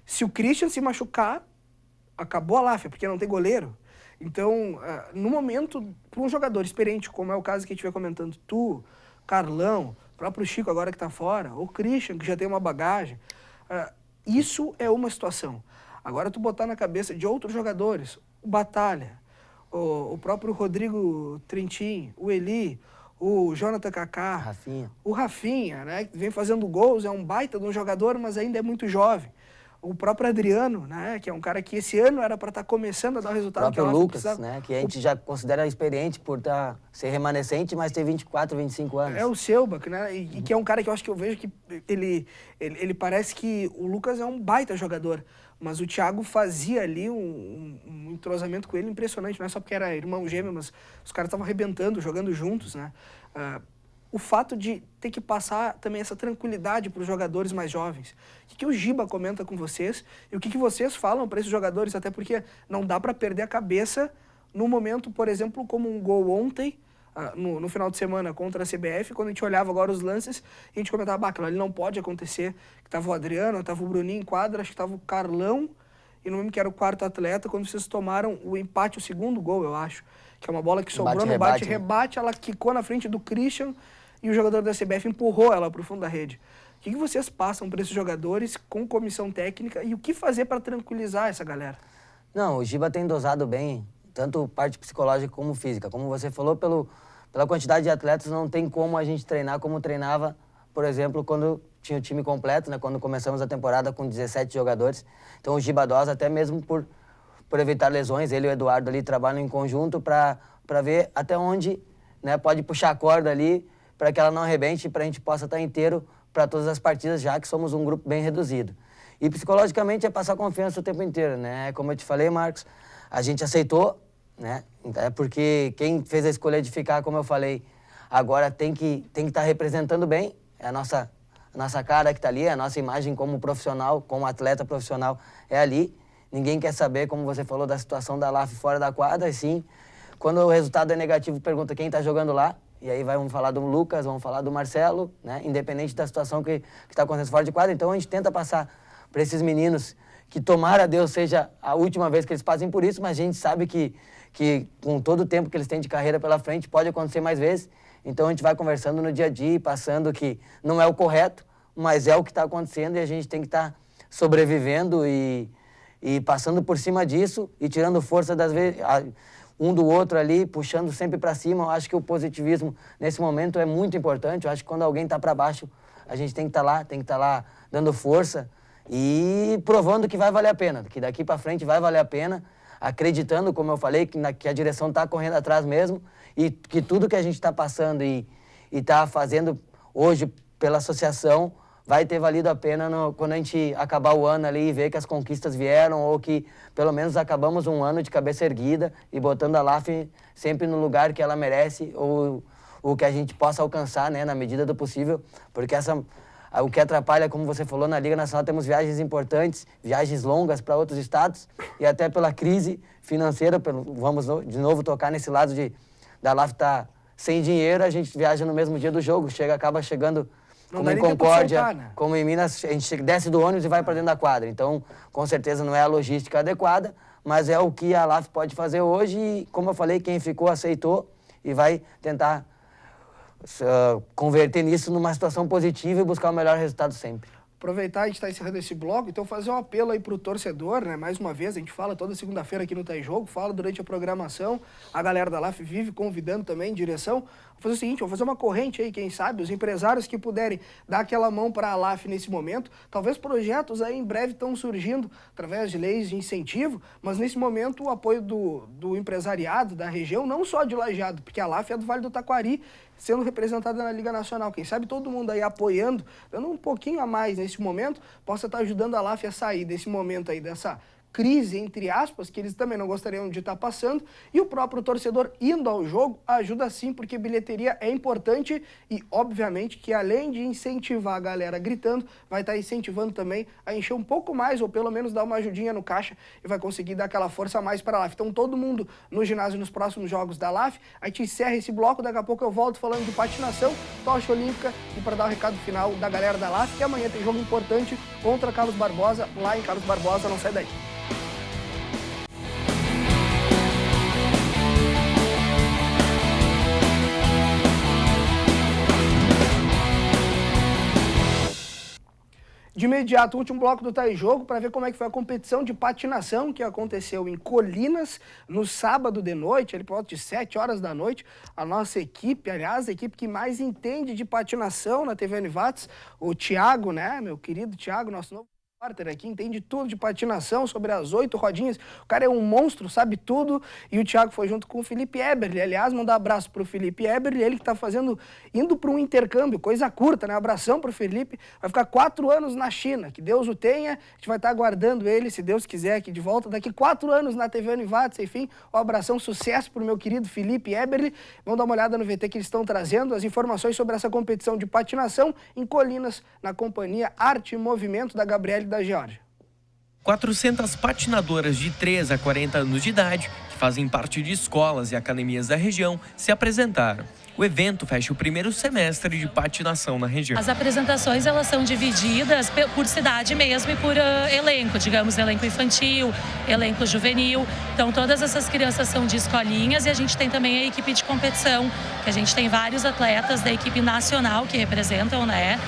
Se o Christian se machucar, acabou a LAF, porque não tem goleiro. Então, no momento, para um jogador experiente, como é o caso que a gente vai comentando, tu, Carlão, o próprio Chico agora que está fora, o Christian, que já tem uma bagagem, isso é uma situação. Agora, tu botar na cabeça de outros jogadores, o Batalha, o próprio Rodrigo Trentin, o Eli, o Jonathan Kaká, Rafinha. o Rafinha, né, que vem fazendo gols, é um baita de um jogador, mas ainda é muito jovem. O próprio Adriano, né, que é um cara que esse ano era para estar começando a dar o O resultado que a próprio Laf Lucas, precisava. né? Que a gente já considera experiente por ser remanescente, mas ter 24, 25 anos. É o Selbach, né? E que é um cara que eu acho que eu vejo que ele parece que o Lucas é um baita jogador, mas o Thiago fazia ali um entrosamento com ele impressionante, não é só porque era irmão gêmeo, mas os caras estavam arrebentando, jogando juntos, né? O fato de ter que passar também essa tranquilidade para os jogadores mais jovens. O que o Giba comenta com vocês e o que vocês falam para esses jogadores, até porque não dá para perder a cabeça num momento, por exemplo, como um gol ontem, no final de semana contra a CBF, quando a gente olhava agora os lances, a gente comentava, aquilo ali não pode acontecer, que tava o Adriano, tava o Bruninho em quadra, acho que tava o Carlão, e não lembro que era o quarto atleta, quando vocês tomaram o empate, o segundo gol, eu acho, que é uma bola que sobrou no bate-rebate, ela quicou na frente do Christian, e o jogador da CBF empurrou ela para o fundo da rede. O que vocês passam para esses jogadores com comissão técnica e o que fazer para tranquilizar essa galera? Não, o Giba tem dosado bem, tanto parte psicológica como física. Como você falou, pela quantidade de atletas, não tem como a gente treinar como treinava, por exemplo, quando tinha o time completo, né? Quando começamos a temporada com 17 jogadores. Então o Giba dosa até mesmo por evitar lesões. Ele e o Eduardo ali trabalham em conjunto para ver até onde, né, pode puxar a corda ali, para que ela não arrebente e para a gente possa estar inteiro para todas as partidas, já que somos um grupo bem reduzido. E psicologicamente é passar confiança o tempo inteiro, né? Como eu te falei, Marcos, a gente aceitou, né? É porque quem fez a escolha de ficar, como eu falei, agora tem que estar representando bem, é a nossa cara que está ali, a nossa imagem como profissional, como atleta profissional é ali. Ninguém quer saber, como você falou, da situação da LAF fora da quadra, e sim, quando o resultado é negativo, pergunta quem está jogando lá. E aí vamos falar do Lucas, vamos falar do Marcelo, né? Independente da situação que está acontecendo fora de quadra. Então a gente tenta passar para esses meninos que tomara Deus seja a última vez que eles passem por isso, mas a gente sabe que com todo o tempo que eles têm de carreira pela frente pode acontecer mais vezes. Então a gente vai conversando no dia a dia, passando que não é o correto, mas é o que está acontecendo e a gente tem que estar sobrevivendo e passando por cima disso e tirando força das vezes um do outro ali, puxando sempre para cima. Eu acho que o positivismo nesse momento é muito importante. Eu acho que quando alguém está para baixo, a gente tem que estar lá dando força e provando que vai valer a pena, que daqui para frente vai valer a pena, acreditando, como eu falei, que a direção está correndo atrás mesmo e que tudo que a gente está passando e está fazendo hoje pela associação vai ter valido a pena quando a gente acabar o ano ali e ver que as conquistas vieram ou que pelo menos acabamos um ano de cabeça erguida e botando a LAF sempre no lugar que ela merece ou o que a gente possa alcançar, né, na medida do possível, porque o que atrapalha, como você falou, na Liga Nacional temos viagens importantes, viagens longas para outros estados e até pela crise financeira, vamos de novo tocar nesse lado da LAF estar sem dinheiro, a gente viaja no mesmo dia do jogo, acaba chegando como em Concórdia, soltar, né? Como em Minas, a gente desce do ônibus e vai para dentro da quadra. Então, com certeza não é a logística adequada, mas é o que a LAF pode fazer hoje e, como eu falei, quem ficou aceitou e vai tentar converter nisso numa situação positiva e buscar o melhor resultado sempre. Aproveitar, a gente está encerrando esse bloco, então fazer um apelo aí para o torcedor, né? Mais uma vez, a gente fala toda segunda-feira aqui no Tá em Jogo, fala durante a programação, a galera da LAF vive convidando também em direção. Vou fazer o seguinte, vou fazer uma corrente aí, quem sabe, os empresários que puderem dar aquela mão para a LAF nesse momento, talvez projetos aí em breve estão surgindo através de leis de incentivo, mas nesse momento o apoio do empresariado da região, não só de Lajeado, porque a LAF é do Vale do Taquari, sendo representada na Liga Nacional. Quem sabe todo mundo aí apoiando, dando um pouquinho a mais nesse momento, possa estar ajudando a LAF a sair desse momento aí, dessa crise, entre aspas, que eles também não gostariam de estar passando, e o próprio torcedor indo ao jogo ajuda sim, porque bilheteria é importante e, obviamente, que além de incentivar a galera gritando, vai estar incentivando também a encher um pouco mais, ou pelo menos dar uma ajudinha no caixa e vai conseguir dar aquela força a mais para a LAF. Então, todo mundo no ginásio nos próximos jogos da LAF, a gente encerra esse bloco, daqui a pouco eu volto falando de patinação, tocha olímpica e para dar o recado final da galera da LAF, que amanhã tem jogo importante contra Carlos Barbosa, lá em Carlos Barbosa, não sai daí. De imediato, o último bloco do Tá em Jogo, para ver como é que foi a competição de patinação que aconteceu em Colinas, no sábado de noite, ali por volta de 7 horas da noite. A nossa equipe, aliás, a equipe que mais entende de patinação na TV Univates, o Thiago, né, meu querido Thiago, nosso novo repórter aqui, entende tudo de patinação, sobre as 8 rodinhas. O cara é um monstro, sabe tudo. E o Thiago foi junto com o Felipe Eberle. Aliás, mandar um abraço pro Felipe Eberle, ele que tá indo para um intercâmbio, coisa curta, né? Abração pro Felipe. Vai ficar 4 anos na China, que Deus o tenha. A gente vai estar aguardando ele, se Deus quiser, aqui de volta. Daqui 4 anos na TV Univates, enfim. Um abração, sucesso pro meu querido Felipe Eberle. Vamos dar uma olhada no VT que eles estão trazendo, as informações sobre essa competição de patinação em Colinas, na companhia Arte e Movimento da Gabriele da Geórgia. 400 patinadoras de 3 a 40 anos de idade, que fazem parte de escolas e academias da região, se apresentaram. O evento fecha o primeiro semestre de patinação na região. As apresentações elas são divididas por cidade mesmo e por elenco, digamos, elenco infantil, elenco juvenil. Então todas essas crianças são de escolinhas e a gente tem também a equipe de competição, que a gente tem vários atletas da equipe nacional que representam, né,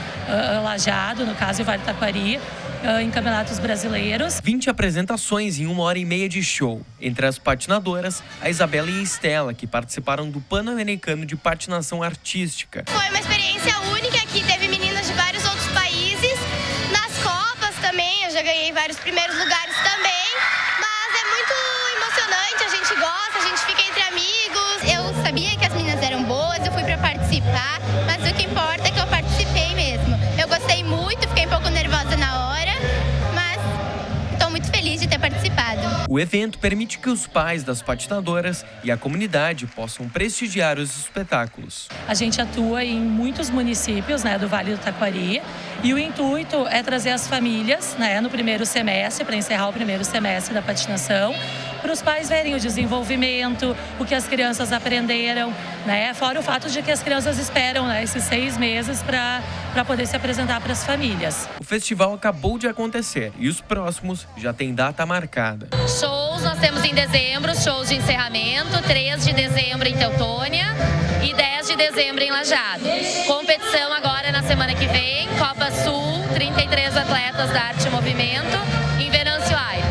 Lajeado, no caso, e Vale do Taquari, em campeonatos brasileiros. 20 apresentações em 1h30 de show. Entre as patinadoras, a Isabela e a Estela, que participaram do Pan-Americano de Patinação Artística. Foi uma experiência única, que teve meninas de vários outros países. Nas Copas também, eu já ganhei vários primeiros lugares também. Mas é muito emocionante, a gente gosta, a gente fica entre amigos. Eu sabia que as meninas eram boas, eu fui para participar, mas o que importa é que eu participei mesmo. Eu gostei muito, fiquei um pouco nervosa na hora, mas estou muito feliz de ter participado. O evento permite que os pais das patinadoras e a comunidade possam prestigiar os espetáculos. A gente atua em muitos municípios, né, do Vale do Taquari, e o intuito é trazer as famílias, né, no primeiro semestre, para encerrar o primeiro semestre da patinação, para os pais verem o desenvolvimento, o que as crianças aprenderam, né? Fora o fato de que as crianças esperam, né, esses 6 meses para poder se apresentar para as famílias. O festival acabou de acontecer e os próximos já têm data marcada. Shows nós temos em dezembro, shows de encerramento, 3 de dezembro em Teutônia e 10 de dezembro em Lajeado. Competição agora na semana que vem, Copa Sul, 33 atletas da Arte e Movimento, em Venâncio Aires.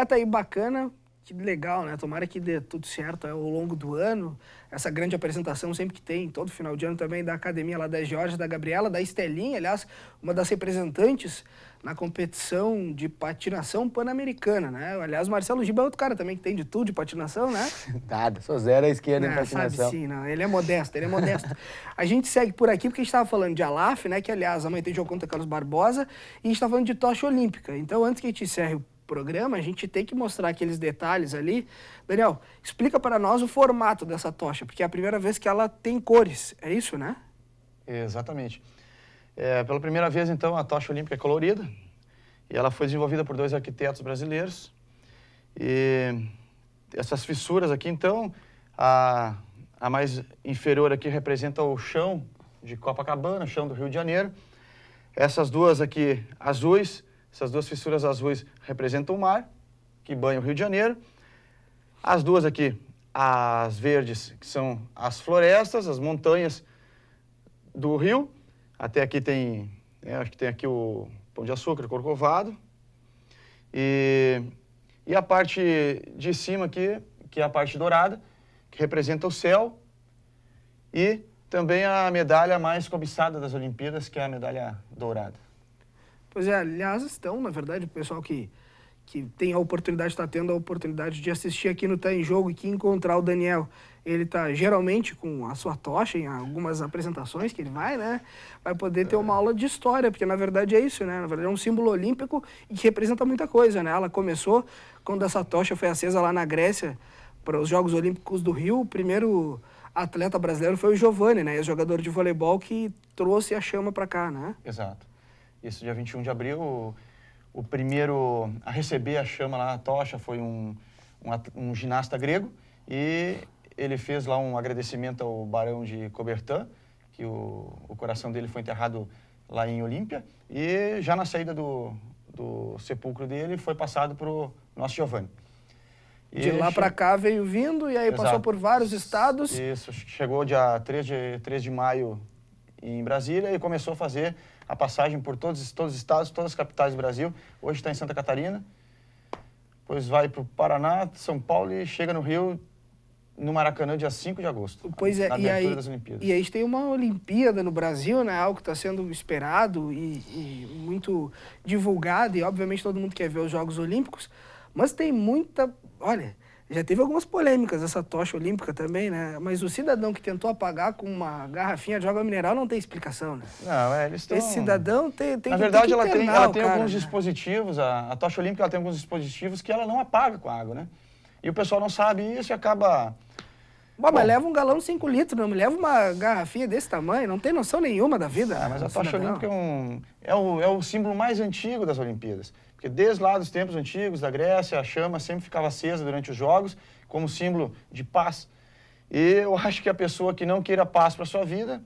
Tá aí bacana, que legal, né? Tomara que dê tudo certo ao longo do ano. Essa grande apresentação sempre que tem, todo final de ano também, da academia lá da Geórgia, da Gabriela, da Estelinha, aliás, uma das representantes na competição de patinação pan-americana, né? Aliás, o Marcelo Giba é outro cara também que tem de tudo de patinação, né? Nada, sou zero à esquerda em patinação. Sabe sim, não, ele é modesto, ele é modesto. A gente segue por aqui porque a gente estava falando de Alaf, né? Que, aliás, amanhã tem jogo contra Carlos Barbosa, e a gente está falando de tocha olímpica. Então, antes que a gente encerre o programa, a gente tem que mostrar aqueles detalhes ali. Daniel, explica para nós o formato dessa tocha, porque é a primeira vez que ela tem cores, é isso, né? Exatamente. Pela primeira vez, então, a tocha olímpica é colorida, e ela foi desenvolvida por 2 arquitetos brasileiros. E essas fissuras aqui, então, a mais inferior aqui representa o chão de Copacabana, o chão do Rio de Janeiro. Essas duas aqui, azuis, essas 2 fissuras azuis representam o mar, que banha o Rio de Janeiro. As duas aqui, as verdes, que são as florestas, as montanhas do rio. Até aqui tem, acho que tem aqui o Pão de Açúcar, o Corcovado. E a parte de cima aqui, que é a parte dourada, que representa o céu. E também a medalha mais cobiçada das Olimpíadas, que é a medalha dourada. Pois é, aliás, estão, na verdade, o pessoal que tem a oportunidade, está tendo a oportunidade de assistir aqui no Tá em Jogo e que encontrar o Daniel. Ele está geralmente com a sua tocha em algumas apresentações que ele vai, né? Vai poder ter uma aula de história, porque na verdade é isso, né? Na verdade é um símbolo olímpico e que representa muita coisa, né? Ela começou quando essa tocha foi acesa lá na Grécia para os Jogos Olímpicos do Rio. O primeiro atleta brasileiro foi o Giovani, né? Ex-jogador de voleibol que trouxe a chama para cá, né? Exato. Isso, dia 21 de abril, o primeiro a receber a chama lá, a tocha, foi um ginasta grego, e ele fez lá um agradecimento ao Barão de Coubertin, que o coração dele foi enterrado lá em Olímpia, e já na saída do sepulcro dele foi passado para o nosso Giovani. De lá para cá veio vindo, e aí Exato. passou por vários estados. Isso, chegou dia 3 de maio em Brasília e começou a fazer a passagem por todos os estados, todas as capitais do Brasil. Hoje está em Santa Catarina, depois vai para o Paraná, São Paulo e chega no Rio, no Maracanã, dia 5 de agosto. Pois é, na abertura das Olimpíadas. E aí a gente tem uma Olimpíada no Brasil, né? Algo que está sendo esperado e muito divulgado, e obviamente todo mundo quer ver os Jogos Olímpicos, mas tem muita... Olha, já teve algumas polêmicas essa tocha olímpica também, né? Mas o cidadão que tentou apagar com uma garrafinha de água mineral não tem explicação, né? Não, eles estão... Esse cidadão tem Na verdade, que ela internar tem o cara, alguns né? dispositivos, a tocha olímpica ela tem alguns dispositivos que ela não apaga com a água, né? E o pessoal não sabe isso e acaba... Bom, mas leva um galão de 5 litros, não me leva uma garrafinha desse tamanho, não tem noção nenhuma da vida. Mas a tocha olímpica é o símbolo mais antigo das Olimpíadas. Porque desde lá dos tempos antigos, da Grécia, a chama sempre ficava acesa durante os Jogos, como símbolo de paz. E eu acho que a pessoa que não queira paz para sua vida,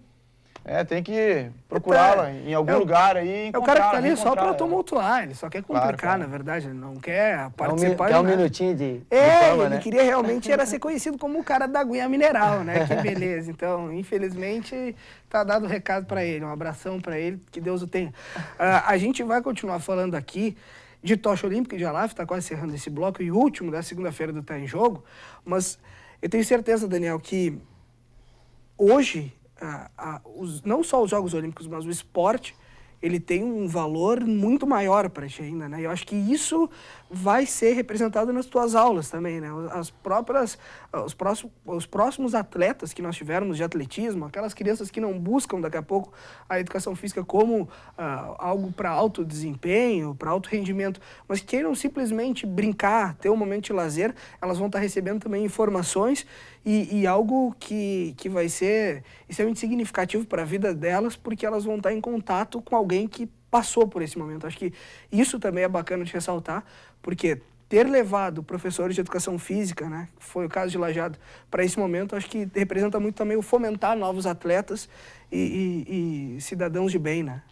tem que procurá-la em algum lugar aí. É o cara que tá ali só para tumultuar, ele só quer complicar, claro. Na verdade, ele não quer participar. Quer um minutinho de fama, ele queria realmente era ser conhecido como o cara da aguinha mineral, né? Que beleza. Então, infelizmente, tá dado o recado para ele, um abração para ele, que Deus o tenha. A gente vai continuar falando aqui de tocha olímpica e de Alaf, está quase encerrando esse bloco, e o último da segunda-feira do Tá em Jogo, mas eu tenho certeza, Daniel, que hoje, não só os Jogos Olímpicos, mas o esporte, ele tem um valor muito maior para ti ainda, né? E eu acho que isso vai ser representado nas tuas aulas também, né? Os próximos atletas que nós tivermos de atletismo, aquelas crianças que não buscam daqui a pouco a educação física como algo para alto desempenho, para alto rendimento, mas que queiram simplesmente brincar, ter um momento de lazer, elas vão estar recebendo também informações e algo que vai ser extremamente significativo para a vida delas, porque elas vão estar em contato com alguém que passou por esse momento. Acho que isso também é bacana de ressaltar, porque ter levado professores de educação física, né, que foi o caso de Lajeado, para esse momento, acho que representa muito também o fomentar novos atletas e cidadãos de bem, né?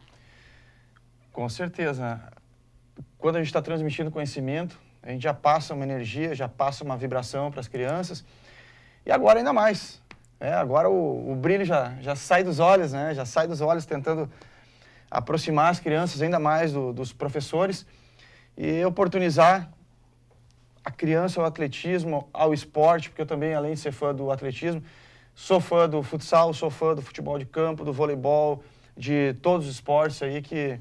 Com certeza. Quando a gente está transmitindo conhecimento, a gente já passa uma energia, já passa uma vibração para as crianças. E agora ainda mais. Agora o brilho já sai dos olhos, né? Já sai dos olhos tentando aproximar as crianças ainda mais dos professores e oportunizar a criança ao atletismo, ao esporte, porque eu também, além de ser fã do atletismo, sou fã do futsal, sou fã do futebol de campo, do voleibol, de todos os esportes aí que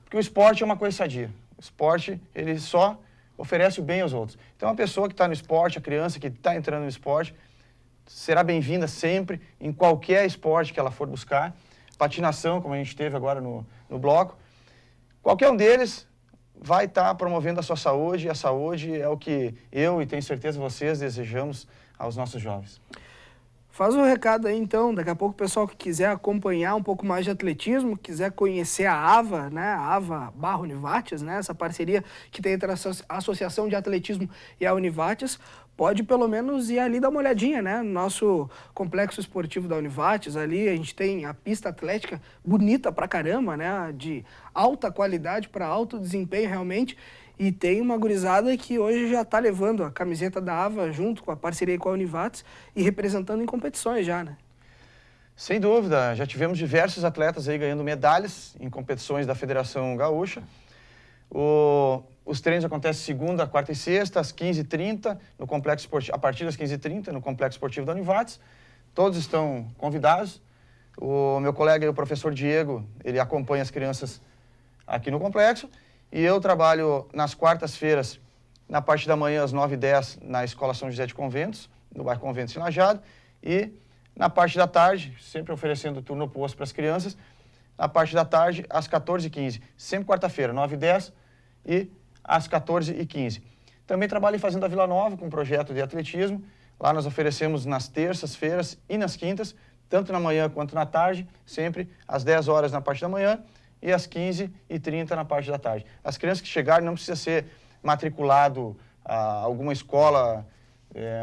porque o esporte é uma coisa sadia. O esporte, ele só oferece o bem aos outros. Então, a pessoa que está no esporte, a criança que está entrando no esporte, será bem-vinda sempre, em qualquer esporte que ela for buscar. Patinação, como a gente teve agora no bloco. Qualquer um deles vai estar promovendo a sua saúde, e a saúde é o que eu e tenho certeza vocês desejamos aos nossos jovens. Faz um recado aí, então, daqui a pouco o pessoal que quiser acompanhar um pouco mais de atletismo, quiser conhecer a AVA, né, a AVA / Univates, né, essa parceria que tem entre a Associação de Atletismo e a Univates, pode pelo menos ir ali dar uma olhadinha, né, no nosso complexo esportivo da Univates. Ali a gente tem a pista atlética bonita pra caramba, né, de alta qualidade para alto desempenho realmente. E tem uma gurizada que hoje já está levando a camiseta da AVA junto com a parceria com a Univates e representando em competições já, né? Sem dúvida, já tivemos diversos atletas aí ganhando medalhas em competições da Federação Gaúcha. Os treinos acontecem segunda, quarta e sexta, às 15h30, no complexo esportivo, a partir das 15h30, no complexo esportivo da Univates. Todos estão convidados. O meu colega, o professor Diego, ele acompanha as crianças aqui no complexo. E eu trabalho nas quartas-feiras, na parte da manhã, às 9h10, na Escola São José de Conventos, no bairro Conventos em Lajeado. E na parte da tarde, sempre oferecendo turno oposto para as crianças, na parte da tarde, às 14h15. Sempre quarta-feira, 9h10 e às 14h15. Também trabalho em Fazenda Vila Nova, com um projeto de atletismo. Lá nós oferecemos nas terças-feiras e nas quintas, tanto na manhã quanto na tarde, sempre às 10 horas na parte da manhã e às 15h30 na parte da tarde. As crianças que chegarem não precisa ser matriculado a alguma escola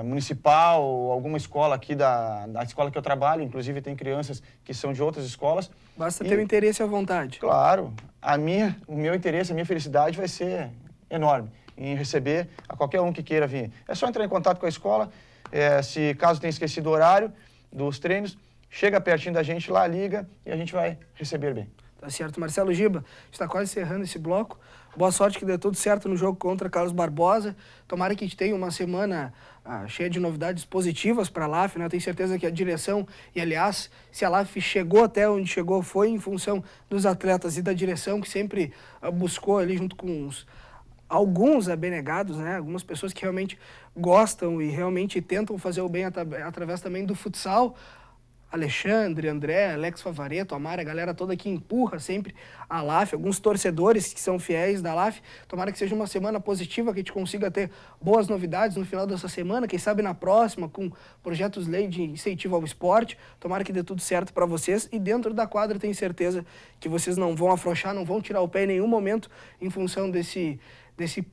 municipal ou alguma escola aqui da escola que eu trabalho, inclusive tem crianças que são de outras escolas. Basta ter o interesse à vontade. Claro, o meu interesse, a minha felicidade vai ser enorme em receber a qualquer um que queira vir. É só entrar em contato com a escola, se caso tenha esquecido o horário dos treinos, chega pertinho da gente lá, liga e a gente vai receber bem. Tá certo. Marcelo Giba, a gente está quase encerrando esse bloco. Boa sorte, que dê tudo certo no jogo contra Carlos Barbosa. Tomara que a gente tenha uma semana cheia de novidades positivas para a LAF, né? Eu tenho certeza que a direção, e aliás, se a LAF chegou até onde chegou, foi em função dos atletas e da direção, que sempre buscou ali junto com alguns abnegados, né? Algumas pessoas que realmente gostam e realmente tentam fazer o bem através também do futsal. Alexandre, André, Alex Favareto, Amara, a galera toda que empurra sempre a LAF, alguns torcedores que são fiéis da LAF. Tomara que seja uma semana positiva, que a gente consiga ter boas novidades no final dessa semana, quem sabe na próxima, com projetos lei de incentivo ao esporte. Tomara que dê tudo certo para vocês, e dentro da quadra tenho certeza que vocês não vão afrouxar, não vão tirar o pé em nenhum momento em função desse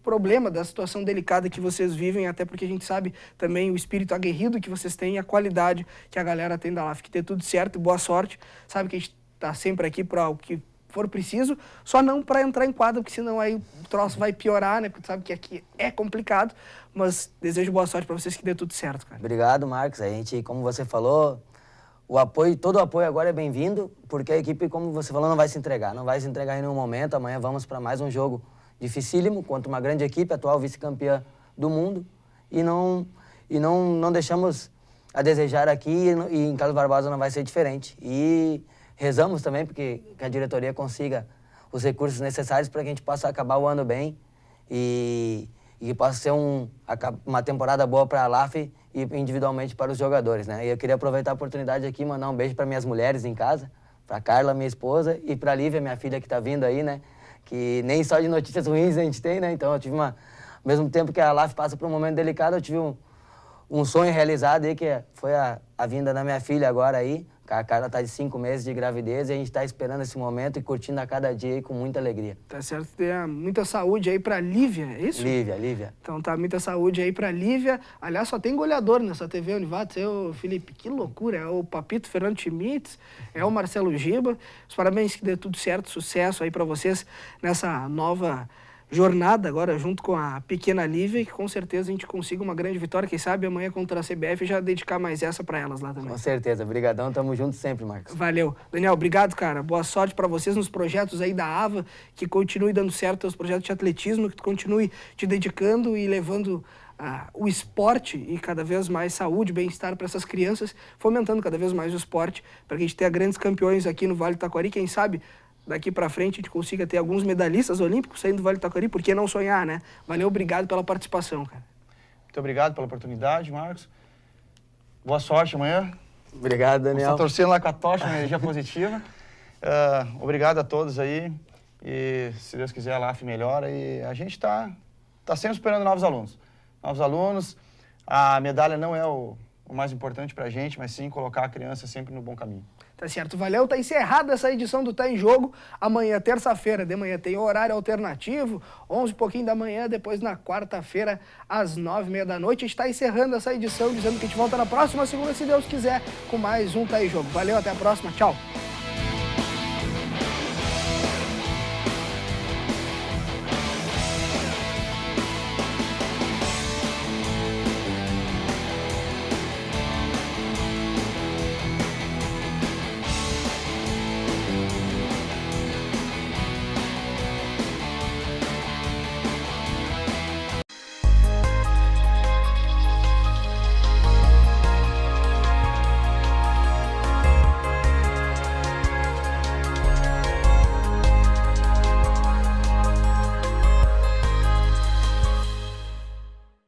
problema, da situação delicada que vocês vivem, até porque a gente sabe também o espírito aguerrido que vocês têm e a qualidade que a galera tem da LAF. Que dê tudo certo, boa sorte. Sabe que a gente está sempre aqui para o que for preciso, só não para entrar em quadra, porque senão aí o troço vai piorar, né? Porque sabe que aqui é complicado, mas desejo boa sorte para vocês, que dê tudo certo, cara. Obrigado, Marcos. A gente, como você falou, o apoio, todo o apoio agora é bem-vindo, porque a equipe, como você falou, não vai se entregar em nenhum momento. Amanhã vamos para mais um jogo dificílimo contra uma grande equipe, atual vice-campeã do mundo, e não deixamos a desejar aqui, e em Carlos Barbosa não vai ser diferente. E rezamos também porque que a diretoria consiga os recursos necessários para que a gente possa acabar o ano bem e que possa ser uma temporada boa para a LAF e individualmente para os jogadores, né? E eu queria aproveitar a oportunidade aqui e mandar um beijo para minhas mulheres em casa, para Carla, minha esposa, e para a Lívia, minha filha, que está vindo aí, né? Que nem só de notícias ruins a gente tem, né? Então eu tive ao mesmo tempo que a LAF passa por um momento delicado, eu tive um sonho realizado aí, que foi a vinda da minha filha agora aí. A Carla está de 5 meses de gravidez e a gente está esperando esse momento e curtindo a cada dia aí com muita alegria. Tá certo, tem muita saúde aí pra Lívia, é isso? Lívia. Então tá, muita saúde aí pra Lívia. Aliás, só tem goleador nessa TV Univates, é o Felipe, que loucura, é o Papito Fernando Schmitz, é o Marcelo Giba. Os parabéns, que dê tudo certo, sucesso aí pra vocês nessa nova jornada agora junto com a pequena Lívia, e que com certeza a gente consiga uma grande vitória, quem sabe amanhã contra a CBF, já dedicar mais essa para elas lá também. Com certeza, brigadão, tamo junto sempre, Marcos. Valeu. Daniel, obrigado, cara. Boa sorte para vocês nos projetos aí da AVA, que continue dando certo os projetos de atletismo, que tu continue te dedicando e levando o esporte e cada vez mais saúde, bem-estar para essas crianças, fomentando cada vez mais o esporte, para que a gente tenha grandes campeões aqui no Vale do Taquari, quem sabe daqui para frente a gente consiga ter alguns medalhistas olímpicos saindo do Vale do Taquari, por que não sonhar, né? Valeu, obrigado pela participação, cara. Muito obrigado pela oportunidade, Marcos. Boa sorte amanhã. Obrigado, Daniel. Estou torcendo lá com a tocha, uma energia positiva. Obrigado a todos aí. E, se Deus quiser, a LAF melhora. E a gente está sempre esperando novos alunos. Novos alunos. A medalha não é o mais importante para a gente, mas sim colocar a criança sempre no bom caminho. Tá certo, valeu. Tá encerrada essa edição do Tá em Jogo. Amanhã, terça-feira, de manhã, tem horário alternativo, 11 e pouquinho da manhã, depois na quarta-feira, às 9h30 da noite. A gente tá encerrando essa edição, dizendo que a gente volta na próxima segunda, se Deus quiser, com mais um Tá em Jogo. Valeu, até a próxima. Tchau.